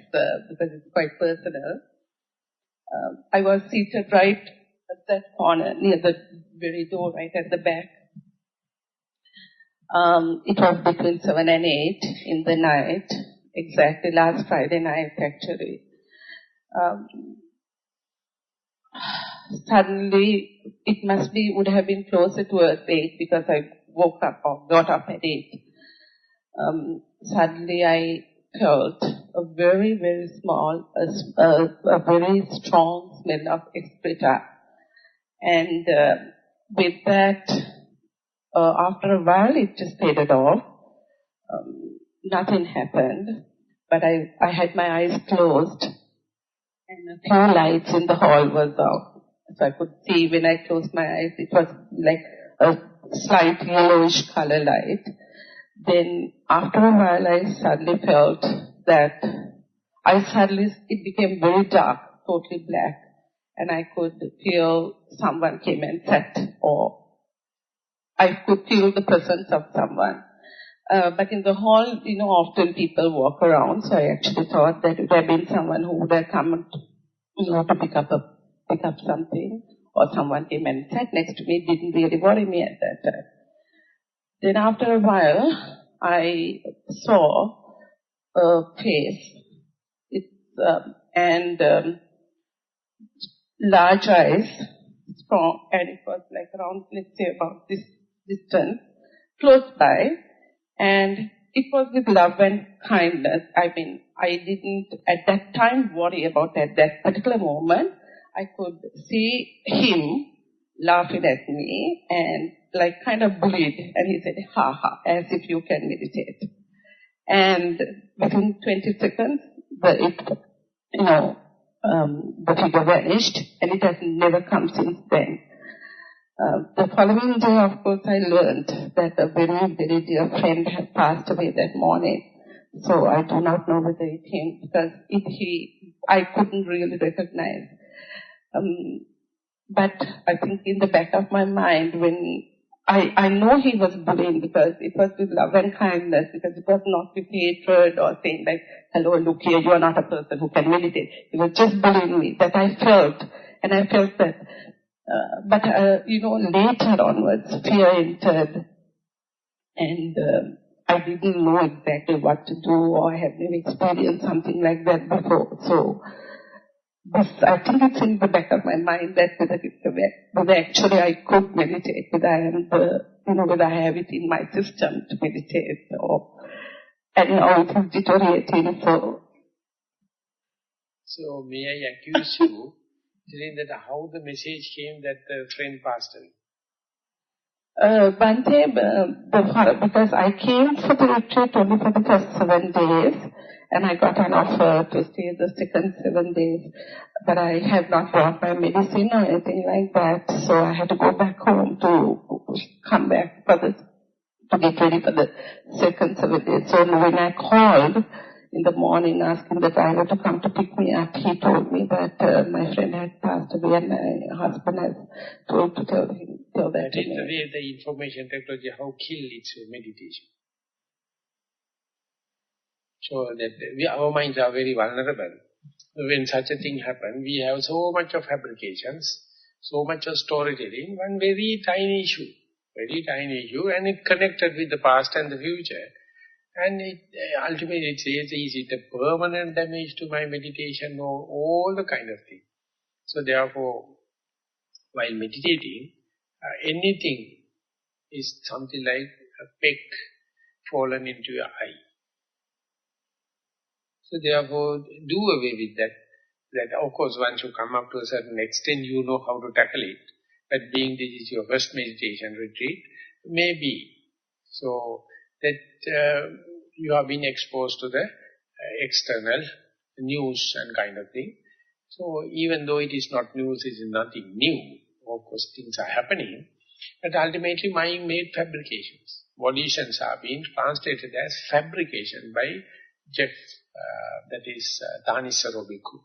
because it's quite personal. I was seated right at that corner near the very door, right at the back. It was between 7 and 8 in the night, exactly last Friday night actually. Suddenly, it would have been closer towards 8 because I woke up or got up at 8. Suddenly I felt a very, very small, a very strong smell of excreta. And with that, after a while, it just faded off. Nothing happened, but I had my eyes closed, and a few lights in the hall was off. So I could see when I closed my eyes, it was like a slight yellowish color light. Then after a while, I suddenly felt that it became very dark, totally black, and I could feel someone came and sat, or I could feel the presence of someone. But in the hall, often people walk around, so I actually thought that it would have been someone who would have come to pick up something, or someone came and sat next to me. It didn't really worry me at that time. Then after a while, I saw a face, and large eyes, strong, and it was like around, let's say, about this distance, close by, and it was with love and kindness. I mean, I didn't at that time worry about that particular moment. I could see him laughing at me and like kind of bullied, and he said, ha ha, as if you can meditate. And within 20 seconds, the figure vanished, and it has never come since then. The following day, of course, I learned that a very, very dear friend had passed away that morning. So I do not know whether it him, because I couldn't really recognize. But I think in the back of my mind, when I know he was bullying, because it was with love and kindness, because it was not with hatred or saying like, hello, look here, you are not a person who can meditate. He was just bullying me, that I felt. And I felt that, later onwards, fear entered. And I didn't know exactly what to do, or I had never experienced something like that before. So I think it's in the back of my mind that whether actually I could meditate, whether I have it in my system to meditate, and now it is deteriorating. So may I accuse you, saying that how the message came that the friend passed away? Bhante, because I came for the retreat only for the first 7 days, and I got an offer to stay the second 7 days, but I have not brought my medicine or anything like that, so I had to go back home to come back to get ready for the second 7 days. So when I called in the morning asking the driver to come to pick me up, he told me that my friend had passed away and my husband has told to tell that to me. That is the information technology, how kill its meditation. So that our minds are very vulnerable. When such a thing happens, we have so much of fabrications, so much of storytelling, one very tiny issue, and it connected with the past and the future. And ultimately it says, is it a permanent damage to my meditation, or all the kind of thing. So therefore, while meditating, anything is something like a peck fallen into your eye. So therefore, do away with that. That of course once you come up to a certain extent, you know how to tackle it. But being this is your first meditation retreat, maybe. So that you have been exposed to the external news and kind of thing. So even though it is not news, it is nothing new. Of course things are happening. But ultimately mind made fabrications. Volitions are being translated as fabrication by Jeff, that is Nissarana Bhikkhu.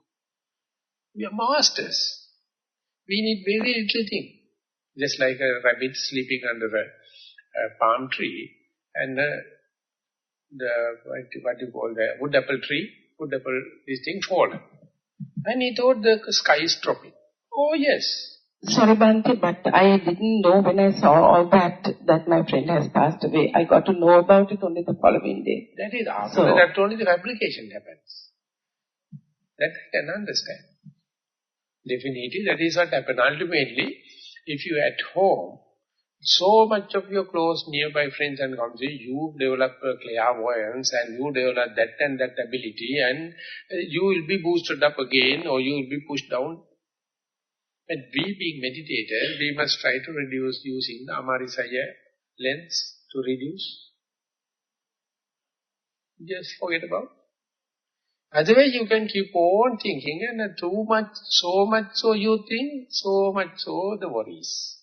We are masters. We need very little thing. Just like a rabbit sleeping under a palm tree and what you call the wood apple tree, this thing fallen. And he thought the sky is dropping. Oh yes. Sorry Bhante, but I didn't know when I saw all that my friend has passed away. I got to know about it only the following day. That is after that only the fabrication happens. That I can understand. Definitely that is what happened. Ultimately, if you at home, so much of your close nearby friends and community, you develop clairvoyance and you develop that and that ability, and you will be boosted up again or you will be pushed down. But we being meditators, we must try to reduce using the Amarisaya lens to reduce. Just forget about. Otherwise you can keep on thinking, and too much, so much so you think, so much so the worries.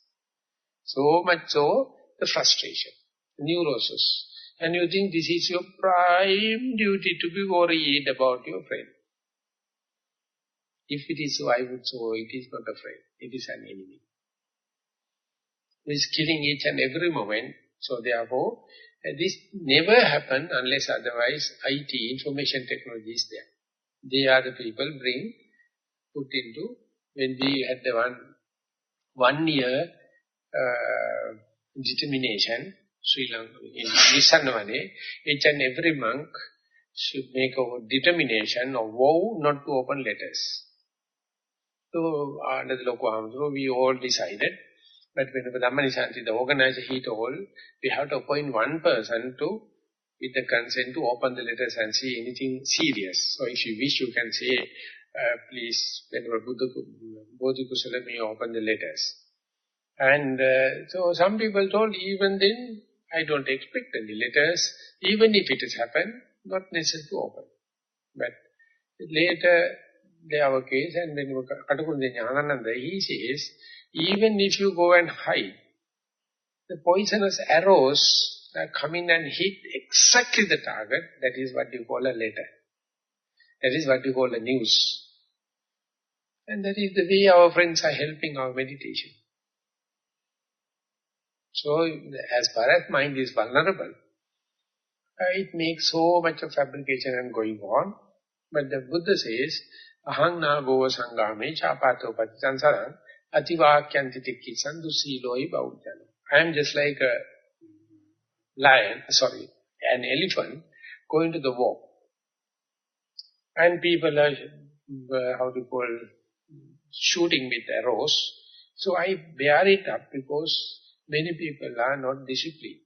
So much so the frustration, neurosis. And you think this is your prime duty to be worried about your friend. If it is so, I would say, it is not a friend, it is an enemy. It is killing each and every moment. So therefore, this never happen unless otherwise IT, information technology is there. They are the people put into, when we had the one year determination, Sri Lanka, in Nissarana, each and every monk should make a determination or vow not to open letters. So under the Lokohamsro, we all decided, but when Dhammajiva, the organizer, he told, we have to appoint one person to, with the consent, to open the letters and see anything serious. So if you wish, you can say, please, whenever Bodhi Kusala may open the letters. And so some people told, even then, I don't expect any letters, even if it has happened, not necessary to open. But later, our case, and when Katakunde he says, even if you go and hide, the poisonous arrows come in and hit exactly the target. That is what you call a letter. That is what you call a news. And that is the way our friends are helping our meditation. So, as far as mind is vulnerable, it makes so much of fabrication and going on. But the Buddha says, ahang na gova sangame chapato patichansarang ativakyanti tikkisan dusiloi baudyana. I am just like a an elephant going to the walk. And people are, shooting with arrows. So I bear it up because many people are not disciplined.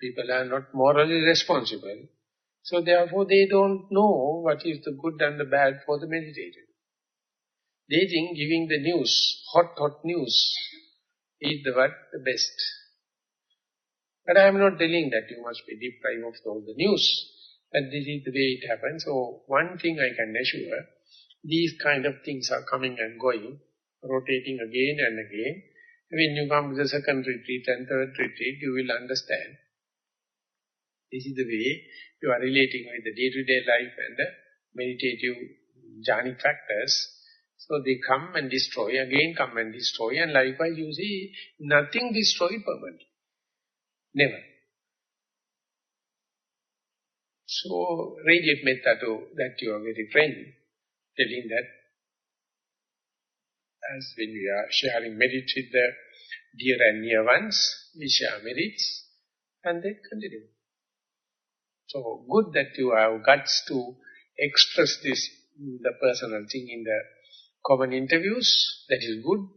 People are not morally responsible. So therefore they don't know what is the good and the bad for the meditator. They think giving the news, hot news, is the best. But I am not telling that you must be deprived of all the news. But this is the way it happens. So one thing I can assure, these kind of things are coming and going, rotating again and again. When you come to the second retreat and third retreat, you will understand. This is the way you are relating with the day-to-day life and the meditative jhanic factors. So they come and destroy, again come and destroy, and likewise you see, nothing destroyed permanently. Never. So, radiate metta to that your very friend, telling that as when we are sharing merit with the dear and near ones, we share merits and they continue. So, good that you have guts to express this, the personal thing in the common interviews, that is good.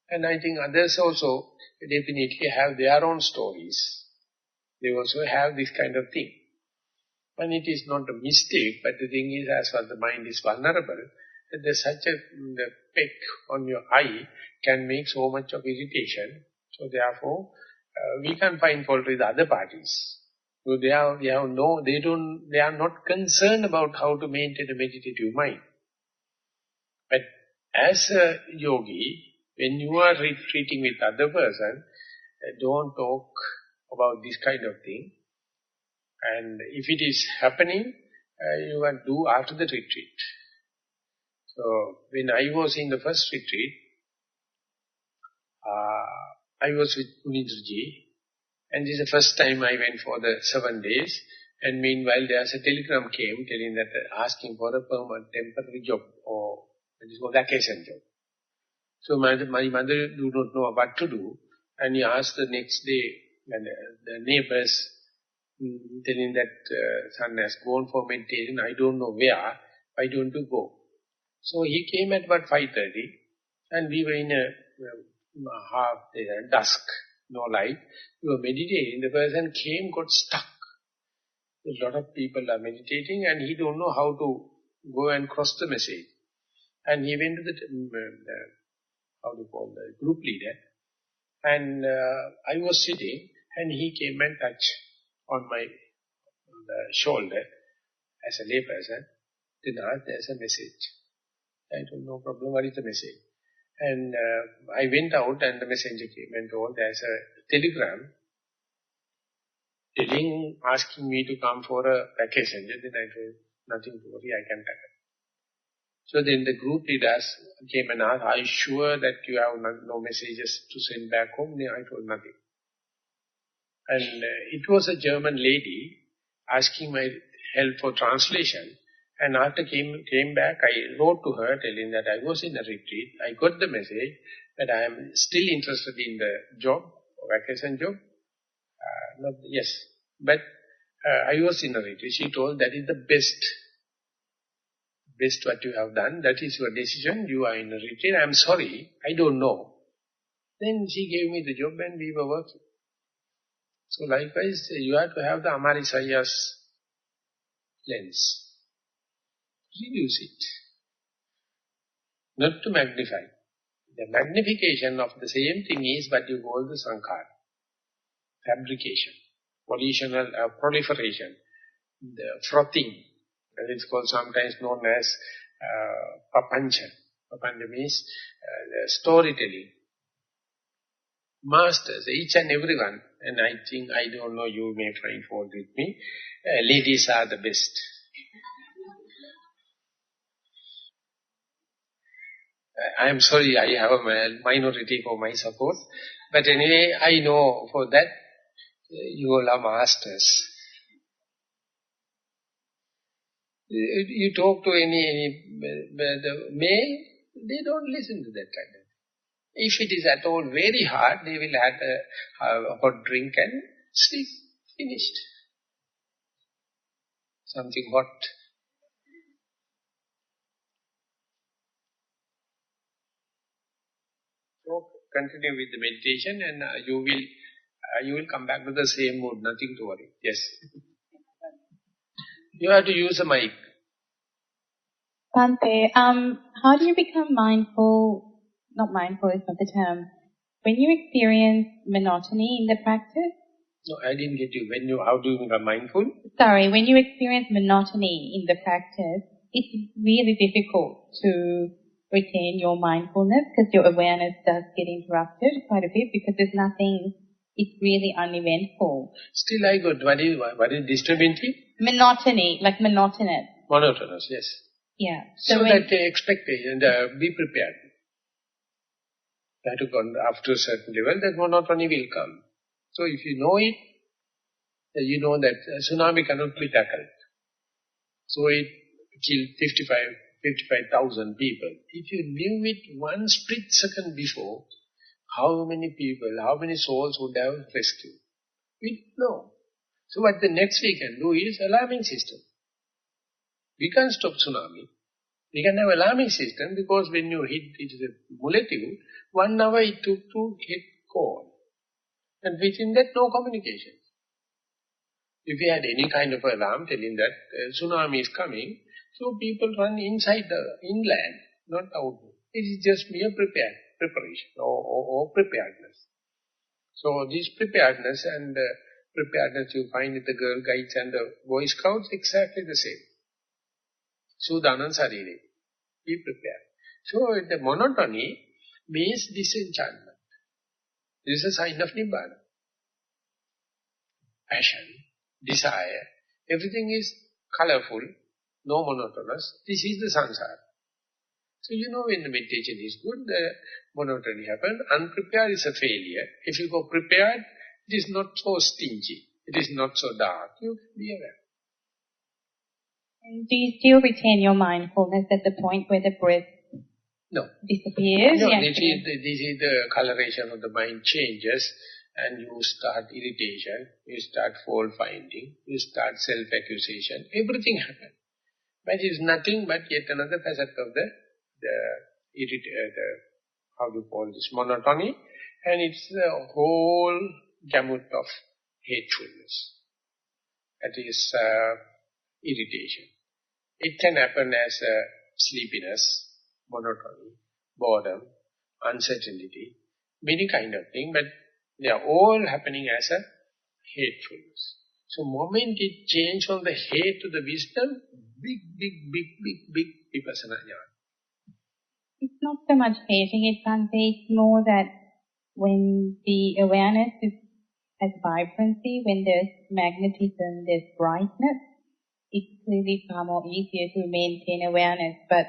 And I think others also definitely have their own stories. They also have this kind of thing. And it is not a mistake, but the thing is, as far as the mind is vulnerable, that there's such a peck on your eye can make so much of irritation. So therefore, we can find fault with other parties. So they are not concerned about how to maintain a meditative mind. But as a yogi, when you are retreating with other person, don't talk about this kind of thing. And if it is happening, you can do after the retreat. So, when I was in the first retreat, I was with Munindriji, and this is the first time I went for the 7 days, and meanwhile there's a telegram came telling that asking for a permanent temporary job, or it is called vacation job. So my mother do not know what to do, and he asked the next day, and the neighbors telling that son has gone for meditation, I don't know where, why don't you go? So he came at about 5:30, and we were in a dusk, no light. We were meditating, the person came, got stuck. A lot of people are meditating and he don't know how to go and cross the message. And he went to the group leader, and I was sitting, and he came and touched on my shoulder as a layperson. Then asked, there's a message. I told, no problem, what is the message? And I went out and the messenger came and told, there's a telegram asking me to come for a vacation. Then I told, nothing to worry, I can tackle. So then the group leaders came and asked, are you sure that you have no messages to send back home? No, I told nothing. And it was a German lady asking my help for translation. And after came back, I wrote to her telling that I was in a retreat. I got the message that I am still interested in the job, vacation job. Yes, but I was in a retreat. She told that is the best what you have done. That is your decision. You are in a retreat. I am sorry. I don't know. Then she gave me the job and we were working. So likewise, you have to have the Amarisaya's lens. Reduce it. Not to magnify. The magnification of the same thing is what you call the sankhara. Fabrication. Proliferation. The frothing. It's called sometimes known as papancha. Papancha means storytelling. Masters, each and everyone, and I think, I don't know, you may find fault with me, ladies are the best. I am sorry, I have a minority for my support. But anyway, I know for that, you all are masters. You talk to any male, they don't listen to that kind of. If it is at all very hard, they will have a hot drink and sleep. Finished. Something hot. So continue with the meditation, and you will come back to the same mood. Nothing to worry. Yes. You have to use a mic. Bhante, how do you become mindful? Not mindful is not the term. When you experience monotony in the practice. No, I didn't get you. How do you become mindful? Sorry, when you experience monotony in the practice, it's really difficult to retain your mindfulness because your awareness does get interrupted quite a bit because there's nothing, it's really uneventful. Still I got, what is disturbing? Monotony, like monotonous. Monotonous, yes. Yeah. So that expectation, be prepared. You have to go after a certain level, that monotony will come. So if you know it, you know that tsunami cannot be tackled. So it killed 55,000 people. If you knew it one split second before, how many people, how many souls would have rescued? We don't know. So what the next we can do is alarming system. We can't stop tsunami. We can have alarming system because when you hit, it is a molecule, 1 hour it took to hit core. And within that, no communication. If we had any kind of alarm telling that tsunami is coming, so people run inside the inland, not outward. It is just mere preparation or preparedness. So this preparedness and preparedness you find with the Girl Guides and the Boy Scouts, exactly the same. Sudanan sarire. Be prepared. So the monotony means disenchantment. This is a sign of Nibbana. Passion, desire, everything is colorful, no monotonous. This is the samsara. So you know when the meditation is good, the monotony happens. Unprepared is a failure. If you go prepared, it is not so stingy. It is not so dark. You can be aware. And do you still retain your mindfulness at the point where the breath disappears? No, this is the coloration of the mind changes and you start irritation, you start fault finding, you start self-accusation, everything happens. But it is nothing but yet another facet of how do you call this, monotony, and it's the whole gamut of hatefulness. That is irritation. It can happen as sleepiness, monotony, boredom, uncertainty, many kind of things, but they are all happening as a hatefulness. So moment it changes from the hate to the wisdom, big vipassana jnana. It's not so much hating it, Bhante, it's more that when the awareness is as vibrancy, when there's magnetism, there's brightness, it's clearly far more easier to maintain awareness. But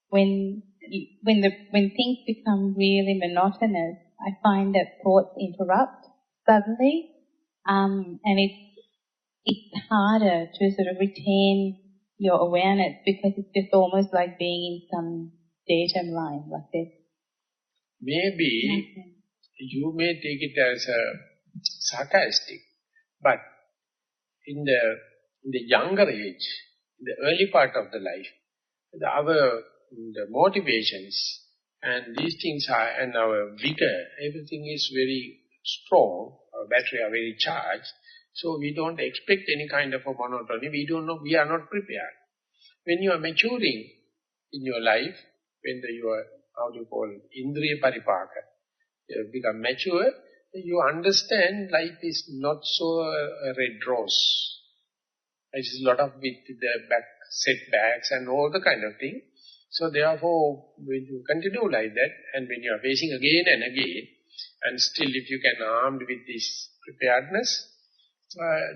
when things become really monotonous, I find that thoughts interrupt suddenly, and it's harder to sort of retain your awareness because it's just almost like being in some datum line like this. Maybe you may take it as sarcastic, but in the younger age, in the early part of the life, the motivations and these things are, and our vigor, everything is very strong, our battery are very charged, so we don't expect any kind of a monotony, we don't know, we are not prepared. When you are maturing in your life, when you are, how do you call it, indriya paripaka, you become mature, you understand life is not so a red rose. It is a lot of with the setbacks and all the kind of thing. So therefore, when you continue like that, and when you are facing again and again, and still if you can armed with this preparedness.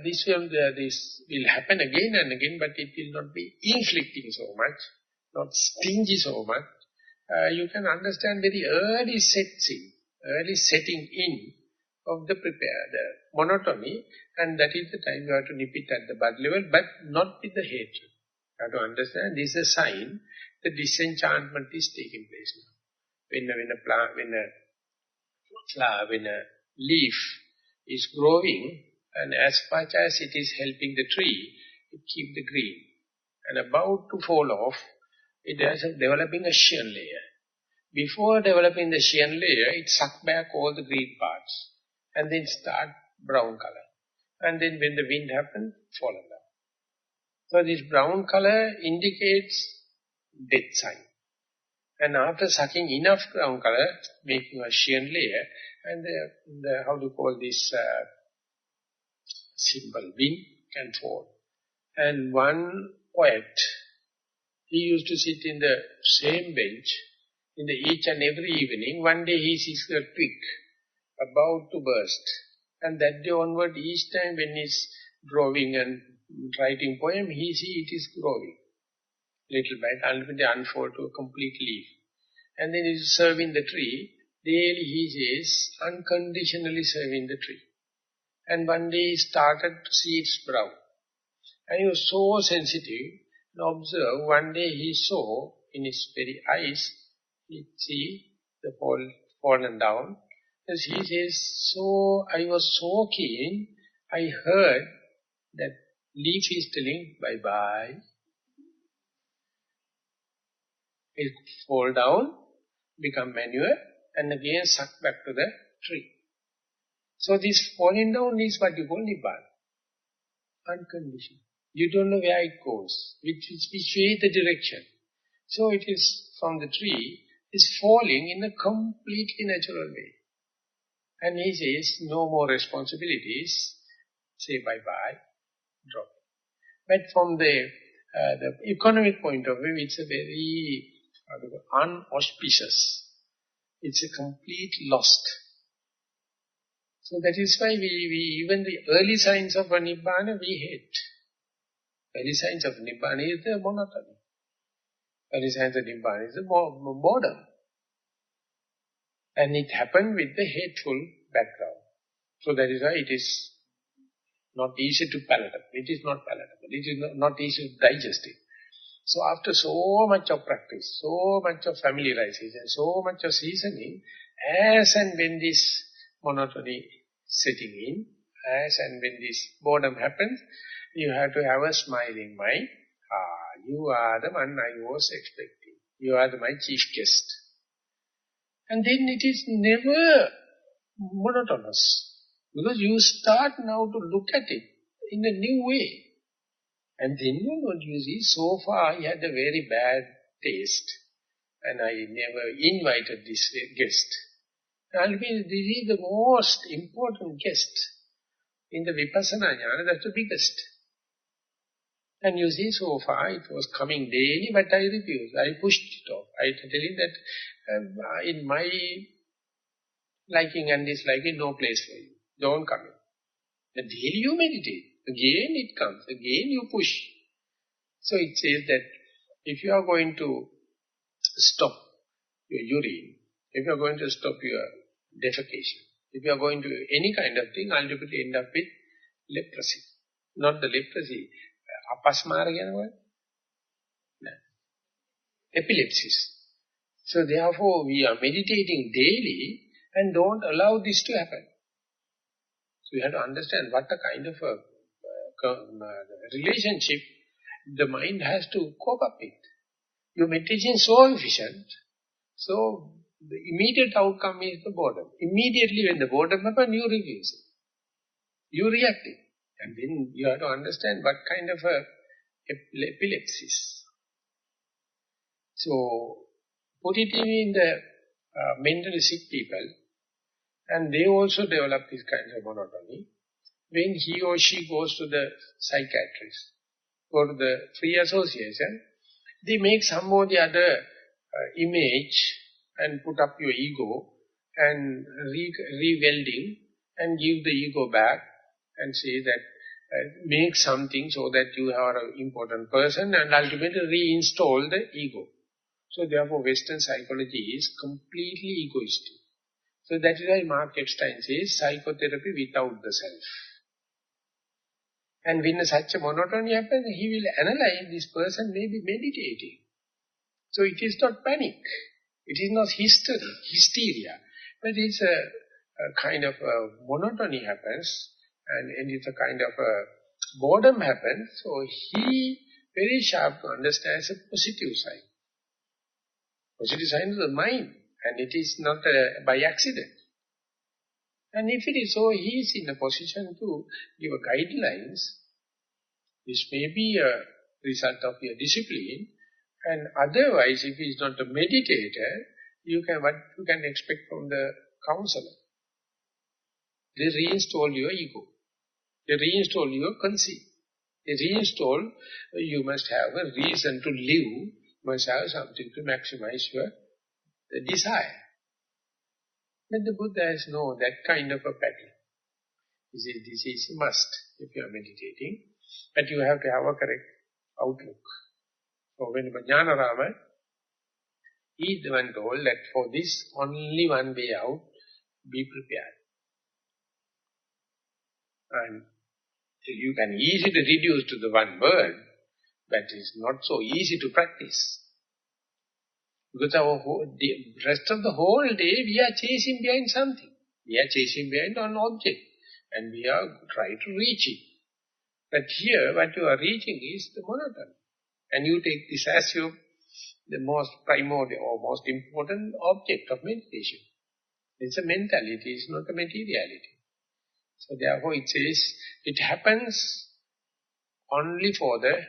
This will happen again and again, but it will not be inflicting so much, not stingy so much. You can understand very early setting in of the monotony, and that is the time you have to nip it at the bud level, but not with the hatred. You have to understand this is a sign that disenchantment is taking place now. When a leaf is growing, and as much as it is helping the tree, it keeps the green. And about to fall off, it is developing a shear layer. Before developing the shear layer, it sucks back all the green parts and then start brown color. And then when the wind happens, fall down. So this brown color indicates death sign. And after sucking enough brown color, making a shear layer, and how do you call this symbol, wind can fall. And one poet, he used to sit in the same bench in each and every evening. One day he sees a twig about to burst. And that day onward, each time when he's drawing and writing poem, he sees it is growing. Little by little, they unfold to a complete leaf. And then he is serving the tree. Daily he is unconditionally serving the tree. And one day he started to see it's brown. And he was so sensitive and observed. One day he saw in his very eyes, he see the fallen down. As he says, so I was so keen, I heard that leaf is telling bye-bye. It fall down, become manure, and again suck back to the tree. So this falling down is what you call Nibbana. Unconditioned. You don't know where it goes, which way the direction. So it is from the tree, is falling in a completely natural way. And he says, no more responsibilities, say bye-bye, drop it. But from the economic point of view, it's a very unauspicious. It's a complete lost. So that is why we even the early signs of Nibbana we hate. Early signs of Nibbana is the monotony. Early signs of Nibbana is the boredom. And it happened with the hateful background. So that is why it is not easy to palatable. It is not palatable. It is not easy to digest it. So after so much of practice, so much of familiarization, so much of seasoning, as and when this monotony setting in, as and when this boredom happens, you have to have a smiling mind. You are the one I was expecting. You are my chief guest. And then it is never monotonous. Because you start now to look at it in a new way. And then you see, so far I had a very bad taste. And I never invited this guest. This is the most important guest. In the Vipassana jnana, that's the biggest. And you see, so far it was coming daily, but I refused. I pushed it off. I tell him that in my liking and disliking, no place for you. Don't come in. And daily you meditate. Again it comes. Again you push. So it says that if you are going to stop your urine, if you are going to stop your defecation, if you are going to any kind of thing, ultimately end up with leprosy. Not the leprosy. Apasmara, no. Epilepsis. So therefore we are meditating daily and don't allow this to happen. So you have to understand what a kind of a relationship the mind has to cope up with. Your meditation is so efficient, so the immediate outcome is the boredom. Immediately when the boredom happens, you refuse it. You react it. And then you have to understand what kind of a epilepsis. So put it in the mentally sick people, and they also develop this kind of monotony. When he or she goes to the psychiatrist, go to the free association, they make some or the other image and put up your ego and re-welding and give the ego back and say that make something so that you are an important person and ultimately reinstall the ego. So therefore Western psychology is completely egoistic. So that is why Mark Epstein says psychotherapy without the self. And when such a monotony happens, he will analyze this person may be meditating. So it is not panic. It is not hysteria. But it's a kind of a monotony happens and it's a kind of a boredom happens. So he very sharp to understand the positive side. Positive side is the mind. And it is not by accident. And if it is so, he is in a position to give a guidelines. This may be a result of your discipline. And otherwise, if he is not a meditator, what you can expect from the counselor? They reinstall your ego. They reinstall your conceit. They reinstall, you must have a reason to live, you must have something to maximize your desire. But the Buddha has no that kind of a pattern. This is a must if you are meditating. But you have to have a correct outlook. So when Jnanarama, he is the one told that for this only one way out, be prepared. And you can easily reduce to the one word, but it's not so easy to practice. Because the rest of the whole day we are chasing behind something. We are chasing behind an object. And we are trying to reach it. But here what you are reaching is the monotony. And you take this as the most primordial or most important object of meditation. It's a mentality, it's not a materiality. So therefore it says, it happens only for the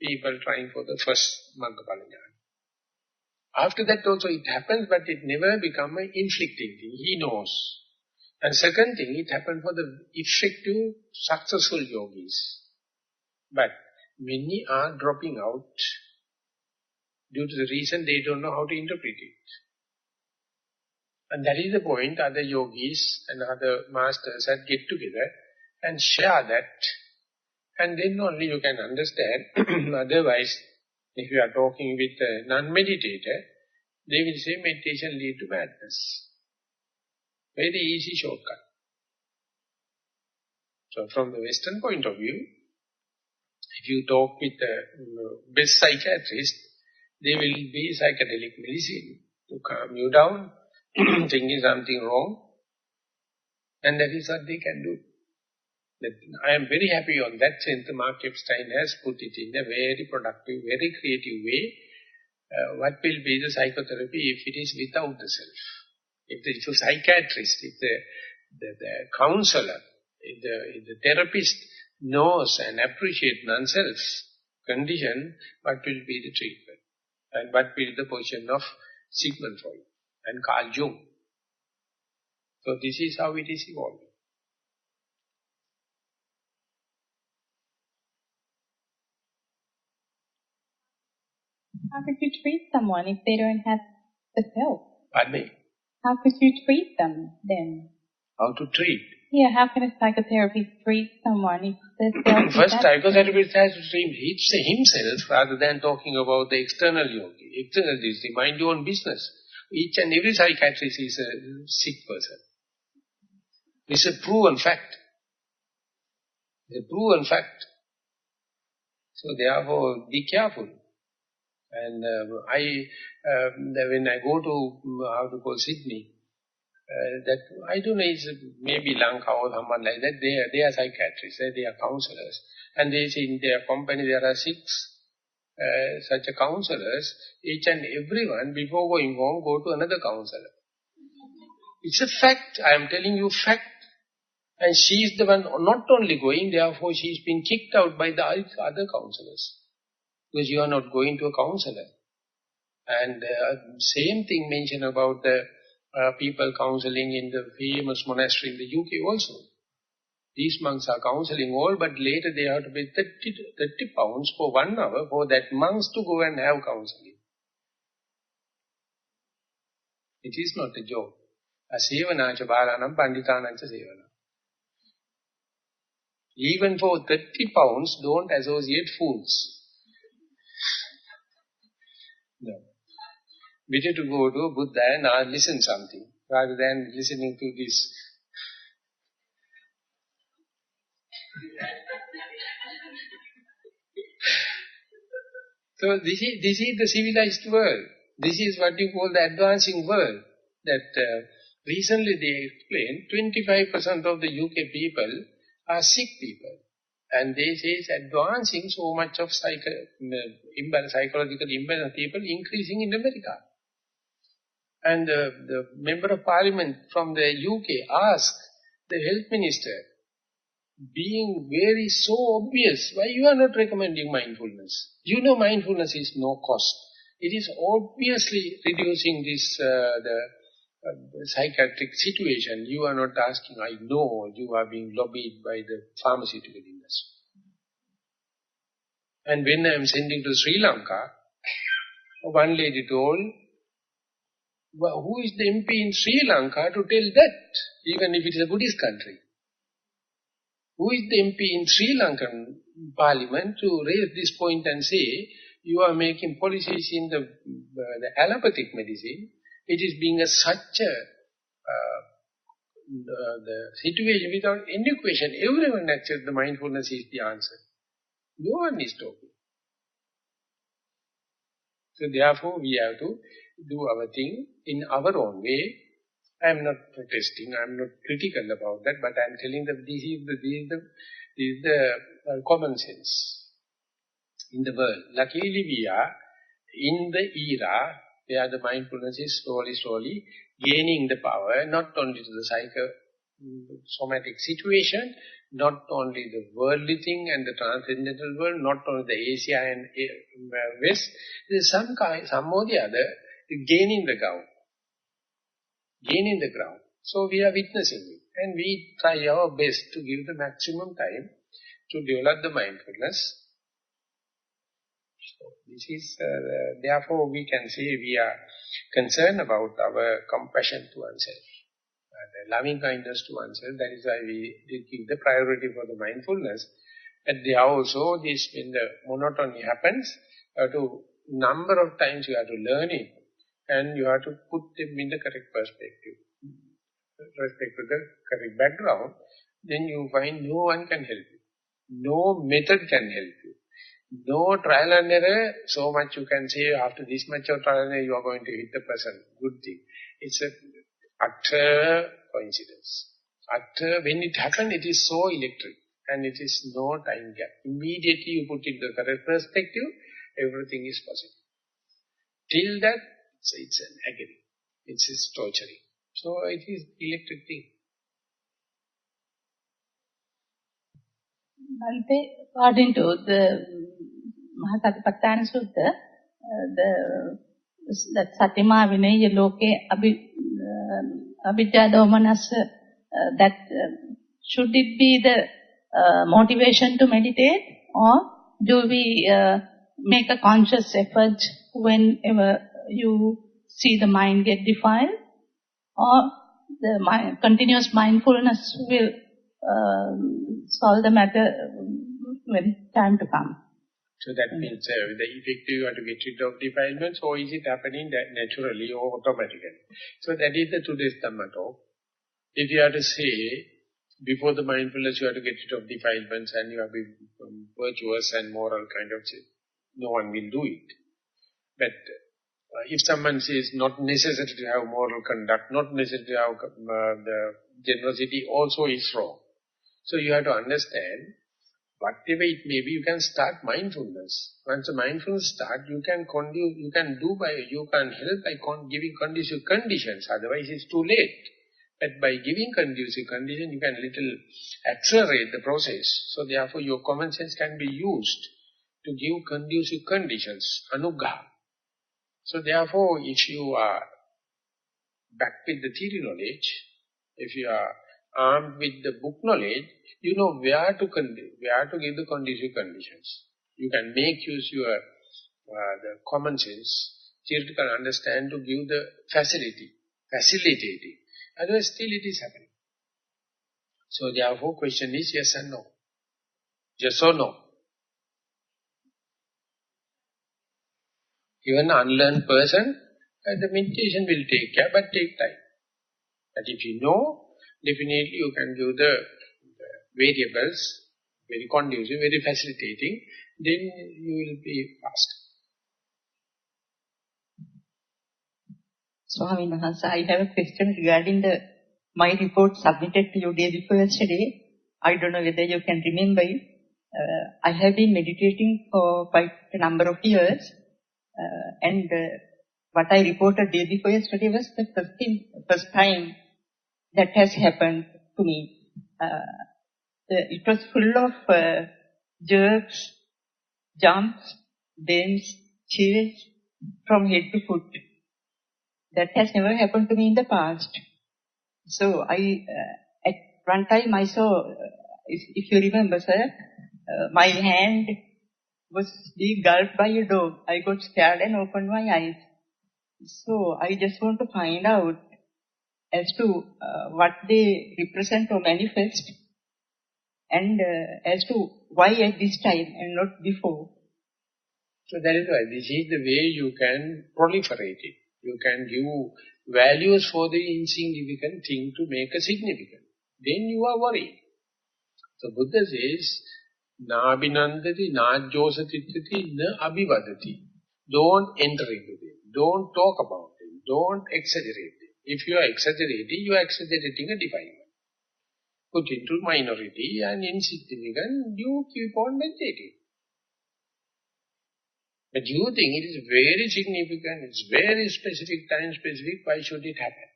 people trying for the first Magga-phala jnana. After that also it happens, but it never becomes an inflicting thing. He knows. And second thing, it happens for the effective, successful yogis. But many are dropping out due to the reason they don't know how to interpret it. And that is the point other yogis and other masters that get together and share that. And then only you can understand. Otherwise, if you are talking with a non-meditator, they will say meditation leads to madness. Very easy shortcut. So from the Western point of view, if you talk with the best psychiatrist, they will be psychedelic medicine to calm you down, thinking something wrong, and that is what they can do. But I am very happy on that sense. Mark Epstein has put it in a very productive, very creative way. What will be the psychotherapy if it is without the self? If the psychiatrist, if the counselor, if the therapist knows and appreciates non-self condition, what will be the treatment? And what will be the position of Sigmund Freud and Carl Jung? So this is how it is evolving. How could you treat someone if they don't have the self? Pardon me? How could you treat them then? How to treat? Yeah, how can a psychotherapist treat someone if the self First, psychotherapist has to treat himself rather than talking about the external yogi. External is mind your own business. Each and every psychiatrist is a sick person. It's a proven fact. It's a proven fact. So therefore, be careful. And when I go to Sydney, that I don't know, it's maybe Lanka or someone like that, they are psychiatrists, they are counselors. And they say in their company there are 6 such a counselors. Each and everyone, before going home, go to another counselor. It's a fact, I am telling you fact. And she is the one not only going, therefore she is being kicked out by the other counselors. Because you are not going to a counselor. And same thing mentioned about the people counseling in the famous monastery in the UK also. These monks are counseling all, but later they have to pay 30 pounds for 1 hour for that monks to go and have counseling. It is not a joke. Asevanacha balanam panditanancha sevana. Even for 30 pounds, don't associate fools. No. Better to go to Buddha and listen something, rather than listening to this. So this is the civilized world. This is what you call the advancing world. That recently they explained 25% of the UK people are sick people. And they say it's advancing so much of psychological imbalance people increasing in America. And the member of parliament from the UK asked the health minister, being very so obvious, why you are not recommending mindfulness? You know mindfulness is no cost. It is obviously reducing this the psychiatric situation. You are not asking, I know you are being lobbied by the pharmaceutical industry. And when I am sending to Sri Lanka, one lady told, well, who is the MP in Sri Lanka to tell that, even if it is a Buddhist country? Who is the MP in Sri Lankan parliament to raise this point and say, you are making policies in the allopathic medicine, it is being such a the situation without any question. Everyone accepts the mindfulness is the answer. No one is talking. So therefore we have to do our thing in our own way. I am not protesting, I am not critical about that, but I am telling that this is the common sense in the world. Luckily we are in the era where the mindfulness is slowly gaining the power, not only to the psychosomatic situation, not only the worldly thing and the transcendental world, not only the Asia and West, there is some or the other gaining the ground. So we are witnessing it. And we try our best to give the maximum time to develop the mindfulness. So this is, therefore we can say we are concerned about our compassion to oneself. The loving kindness to oneself. That is why we give the priority for the mindfulness. And there also, this, when the monotony happens, you have to, number of times you have to learn it. And you have to put them in the correct perspective, respect to the correct background. Then you find no one can help you. No method can help you. No trial and error, so much you can say after this much of trial and error you are going to hit the person. Good thing. It's a utter coincidence. When it happened, it is so electric and it is no time gap. Immediately you put it in the correct perspective, everything is possible. Till that, it's an agony. It's torturing. So it is electric thing. According to the Maha Sutta, that Satima Vinaya Loke Abhijja Domanasa, that should it be the motivation to meditate, or do we make a conscious effort whenever you see the mind get defiled, or the continuous mindfulness will solve the matter when time to come? So that means the effective you have to get rid of defilements, or is it happening naturally or automatically? So that is the today's Dhamma talk. If you have to say, before the mindfulness you have to get rid of defilements and you have to be virtuous and moral kind of thing, no one will do it. But if someone says not necessary to have moral conduct, not necessary to have the generosity, also is wrong. So you have to understand, whatever it may be, you can start mindfulness. Once the mindfulness starts, you can help by giving conducive conditions. Otherwise, it's too late. But by giving conducive conditions, you can little accelerate the process. So therefore, your common sense can be used to give conducive conditions, anugraha. So therefore, if you are back with the theory knowledge, if you are armed with the book knowledge, you know where to give the conducive conditions. You can make use your the common sense, theoretical understand to give the facilitating. Otherwise, still it is happening. So therefore, question is yes and no. Yes or no. Even an unlearned person, the meditation will take care, but take time. But if you know, definitely you can give the variables, very conducive, very facilitating, then you will be fast. Swami Mahansa, I have a question regarding my report submitted to you day before yesterday. I don't know whether you can remember it. I have been meditating for quite a number of years, and what I reported day before yesterday was the first time that has happened to me. It was full of jerks, jumps, bends, chills from head to foot. That has never happened to me in the past. So at one time I saw, if you remember, sir, my hand was being gulped by a dog. I got scared and opened my eyes. So I just want to find out as to what they represent or manifest, and as to why at this time and not before. So that is why this is the way you can proliferate it. You can give values for the insignificant thing to make a significant. Then you are worried. So Buddha says, na abhinandati, na josatittati, na abhivadati. Don't enter into it. Don't talk about it. Don't exaggerate it. If you are exaggerating, you are exaggerating a defilement. Put into minority and insignificant, you keep on meditating. But you think it is very significant, it's very specific, time specific, why should it happen?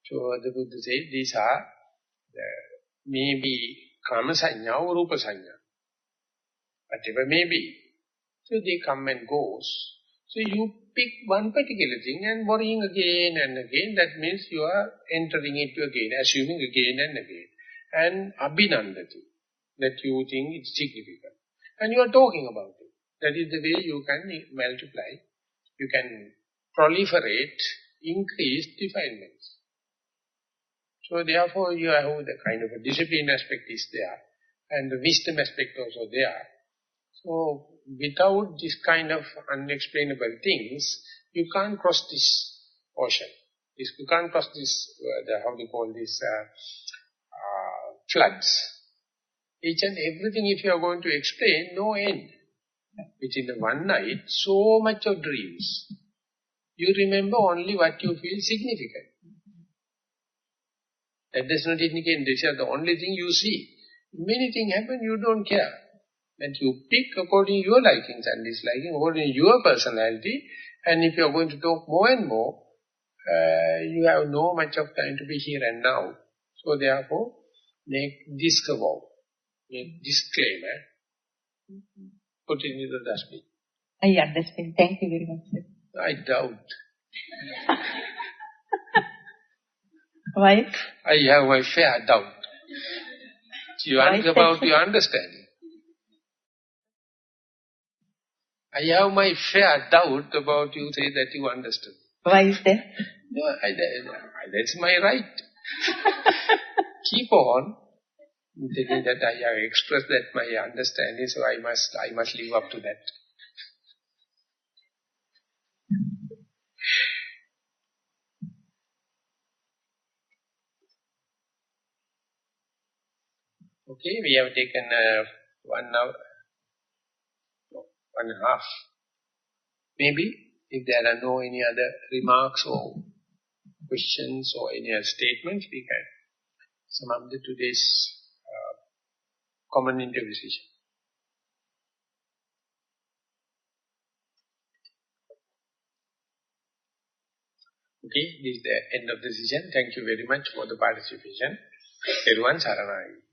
So the Buddha said, these are maybe kama sanya or rupa sanya, whatever may be. So they come and goes. So you pick one particular thing and worrying again and again, that means you are entering into again, assuming again and again. And abhinandati, that you think it's significant. And you are talking about it. That is the way you can multiply, you can proliferate, increase defilements. So therefore you have the kind of a discipline aspect is there, and the wisdom aspect also there. So without this kind of unexplainable things, you can't cross this ocean. You can't cross this, how do you call this, floods. Each and everything if you are going to explain, no end. Within the one night, so much of dreams. You remember only what you feel significant. That does not indicate this is the only thing you see. Many things happen, you don't care. And you pick according to your likings and dislikings, according to your personality. And if you are going to talk more and more, you have no much of time to be here and now. So therefore, make discover, make disclaimer, put it into the dustbin. I understand. Thank you very much, sir. I doubt. Why? I have my fair doubt. You about your understanding. I have my fair doubt about you say that you understood. Why is that? No, that's my right. Keep on thinking that I have expressed that my understanding, so I must live up to that. Okay, we have taken 1 hour, no, 1.5. Maybe, if there are no any other remarks or questions or any other statements, we can sum up today's common interview session. Okay, this is the end of the session. Thank you very much for the participation. Everyone, Saranai.